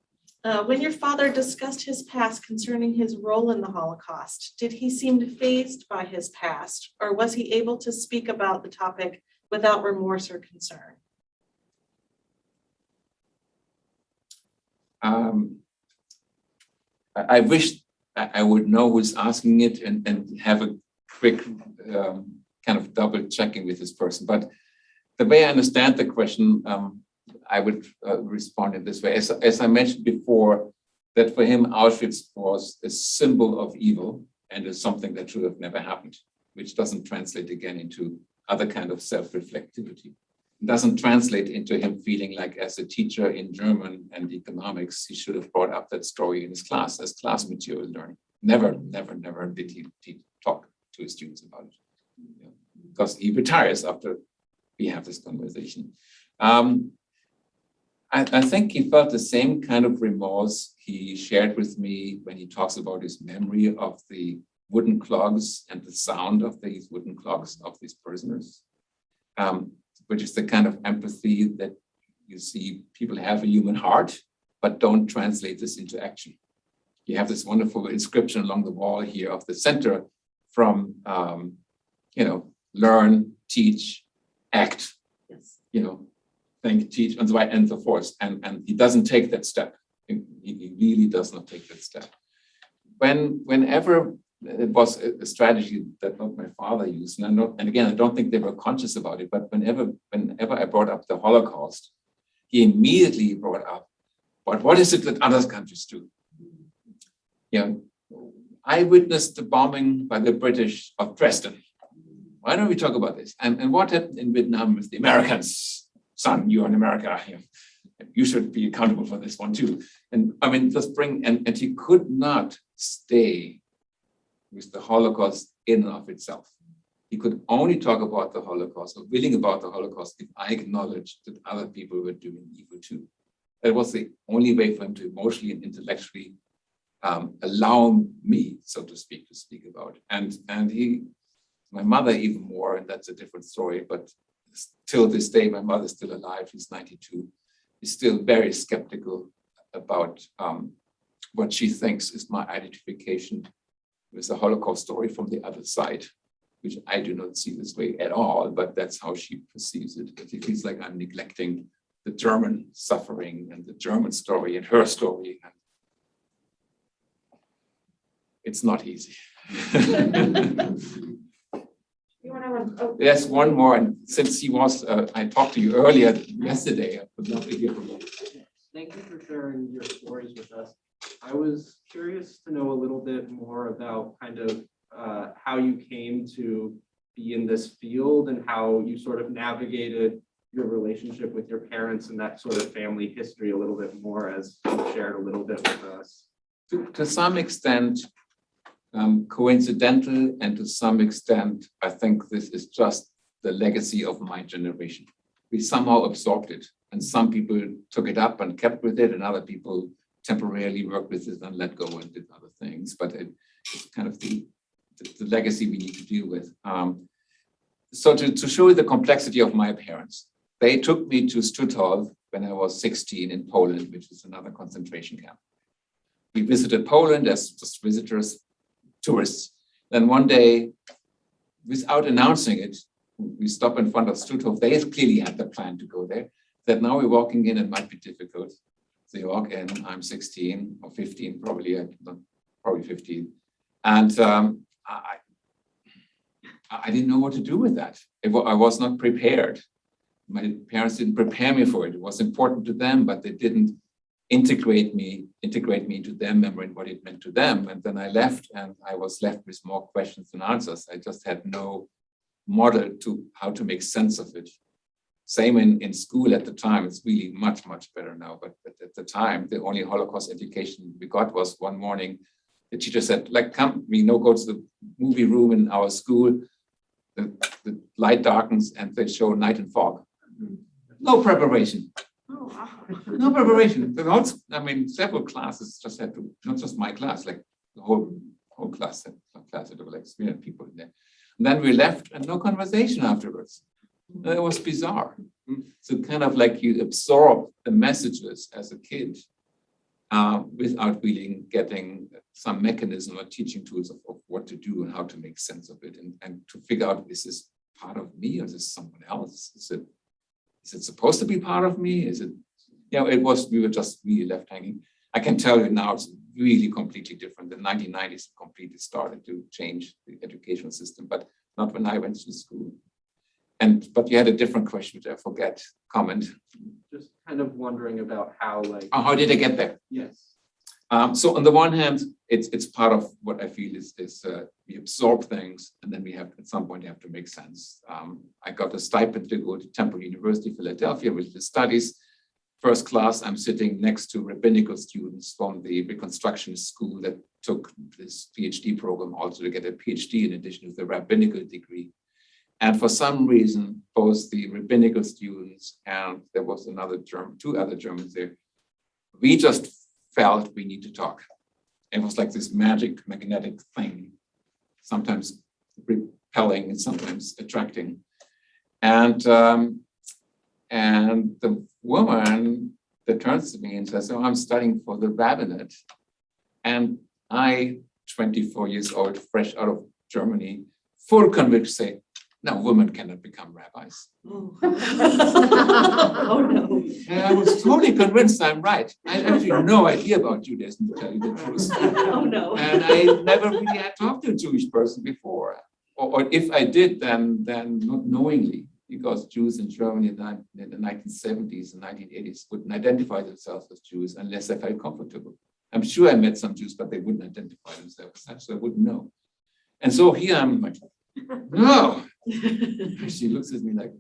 When your father discussed his past concerning his role in the Holocaust, did he seem fazed by his past, or was he able to speak about the topic without remorse or concern? I wish I would know who's asking it and have a quick kind of double checking with this person. But the way I understand the question, I would respond in this way. As I mentioned before, that for him, Auschwitz was a symbol of evil and is something that should have never happened, which doesn't translate again into other kind of self-reflectivity. doesn't translate into him feeling like as a teacher in German and economics, he should have brought up that story in his class as class material learning. Never did he talk to his students about it. Yeah. Because he retires after we have this conversation. I think he felt the same kind of remorse he shared with me when he talks about his memory of the wooden clogs and the sound of these wooden clogs of these prisoners, which is the kind of empathy that you see people have a human heart, but don't translate this into action. You have this wonderful inscription along the wall here of the center from, learn, teach, act, Yes. think, teach, and so forth. And he doesn't take that step. He really does not take that step. Whenever it was a strategy that not my father used, and again, I don't think they were conscious about it, but whenever I brought up the Holocaust, he immediately brought up, but what is it that other countries do? I witnessed the bombing by the British of Dresden. Why don't we talk about this? And what happened in Vietnam with the Americans? Son, you're in America. You should be accountable for this one too. And I mean, and he could not stay with the Holocaust in and of itself. He could only talk about the Holocaust or willing about the Holocaust if I acknowledged that other people were doing evil too. That was the only way for him to emotionally and intellectually allow me, so to speak about. And my mother even more, and that's a different story, but till this day, my mother's still alive, she's 92, is still very skeptical about what she thinks is my identification with the Holocaust story from the other side, which I do not see this way at all, but that's how she perceives it. It feels like I'm neglecting the German suffering and the German story and her story. And it's not easy. There's one more, and since he was, I talked to you earlier yesterday, I would love to hear from you. Thank you for sharing your stories with us. I was curious to know a little bit more about kind of how you came to be in this field and how you sort of navigated your relationship with your parents and that sort of family history a little bit more, as you shared a little bit with us. To some extent, coincidental, and to some extent, I think this is just the legacy of my generation. We somehow absorbed it, and some people took it up and kept with it, and other people temporarily worked with it and let go and did other things. But it's kind of the legacy we need to deal with. So to show you the complexity of my parents, they took me to Stutthof when I was 16 in Poland, which is another concentration camp. We visited Poland as just visitors, tourists. Then one day, without announcing it, we stopped in front of Stutthof. They clearly had the plan to go there. That now we're walking in, it might be difficult. So you walk in, I'm 16 or 15, probably 15. And I didn't know what to do with that. I was not prepared. My parents didn't prepare me for it. It was important to them, but they didn't integrate me into their memory and what it meant to them. And then I left, and I was left with more questions than answers. I just had no model to how to make sense of it. Same in school at the time. It's really much, much better now. But at the time, the only Holocaust education we got was one morning. The teacher said, like, come, go to the movie room in our school. The light darkens and they show Night and Fog. No preparation. Oh, wow. No preparation. Several classes just had to, not just my class, like the whole class had there were like 300 people in there. And then we left and no conversation afterwards. It was bizarre. So kind of like you absorb the messages as a kid without really getting some mechanism or teaching tools of what to do and how to make sense of it and to figure out, is this part of me or is this someone else? Is it supposed to be part of me? Is it, we were just really left hanging. I can tell you now it's really completely different. The 1990s completely started to change the educational system, but not when I went to school. But you had a different question, which I forget. Comment. Just kind of wondering about how, How did I get there? Yes. So on the one hand, it's part of what I feel is we absorb things and then we have, at some point, you have to make sense. I got a stipend to go to Temple University, Philadelphia, religious studies. First class, I'm sitting next to rabbinical students from the Reconstructionist school that took this PhD program also to get a PhD in addition to the rabbinical degree. And for some reason, both the rabbinical students and there was two other Germans there, we just felt we need to talk. It was like this magic magnetic thing, sometimes repelling and sometimes attracting. And the woman that turns to me and says, "Oh, I'm studying for the rabbinate." And I, 24 years old, fresh out of Germany, full conviction, say, "No, women cannot become rabbis." Oh, no. And I was totally convinced I'm right. I had actually no idea about Judaism, to tell you the truth. Oh, no. And I never really had talked to a Jewish person before. Or if I did, then not knowingly, because Jews in Germany in the 1970s and 1980s wouldn't identify themselves as Jews unless they felt comfortable. I'm sure I met some Jews, but they wouldn't identify themselves as such, so I wouldn't know. And so here I'm like, no. She looks at me like,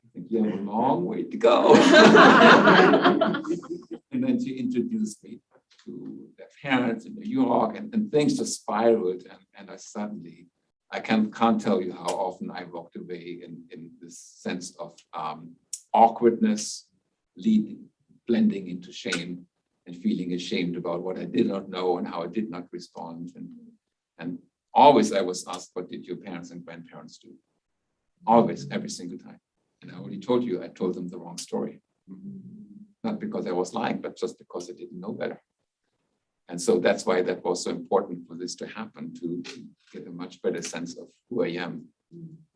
"I think you have a long way to go." And then she introduced me to their parents in New York, and things just spiraled. And I can't tell you how often I walked away in this sense of awkwardness, blending into shame and feeling ashamed about what I did not know and how I did not respond. And always I was asked, "What did your parents and grandparents do?" Always, every single time. And I already told you, I told them the wrong story. Not because I was lying, but just because I didn't know better. And so that's why that was so important for this to happen, to get a much better sense of who I am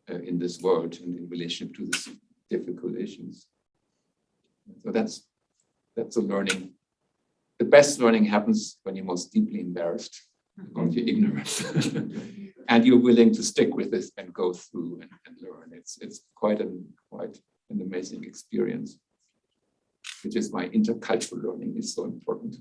in this world and in relation to these difficult issues. So that's a learning. The best learning happens when you're most deeply embarrassed about your ignorance. And you're willing to stick with this and go through and learn. It's quite an amazing experience, which is why intercultural learning is so important.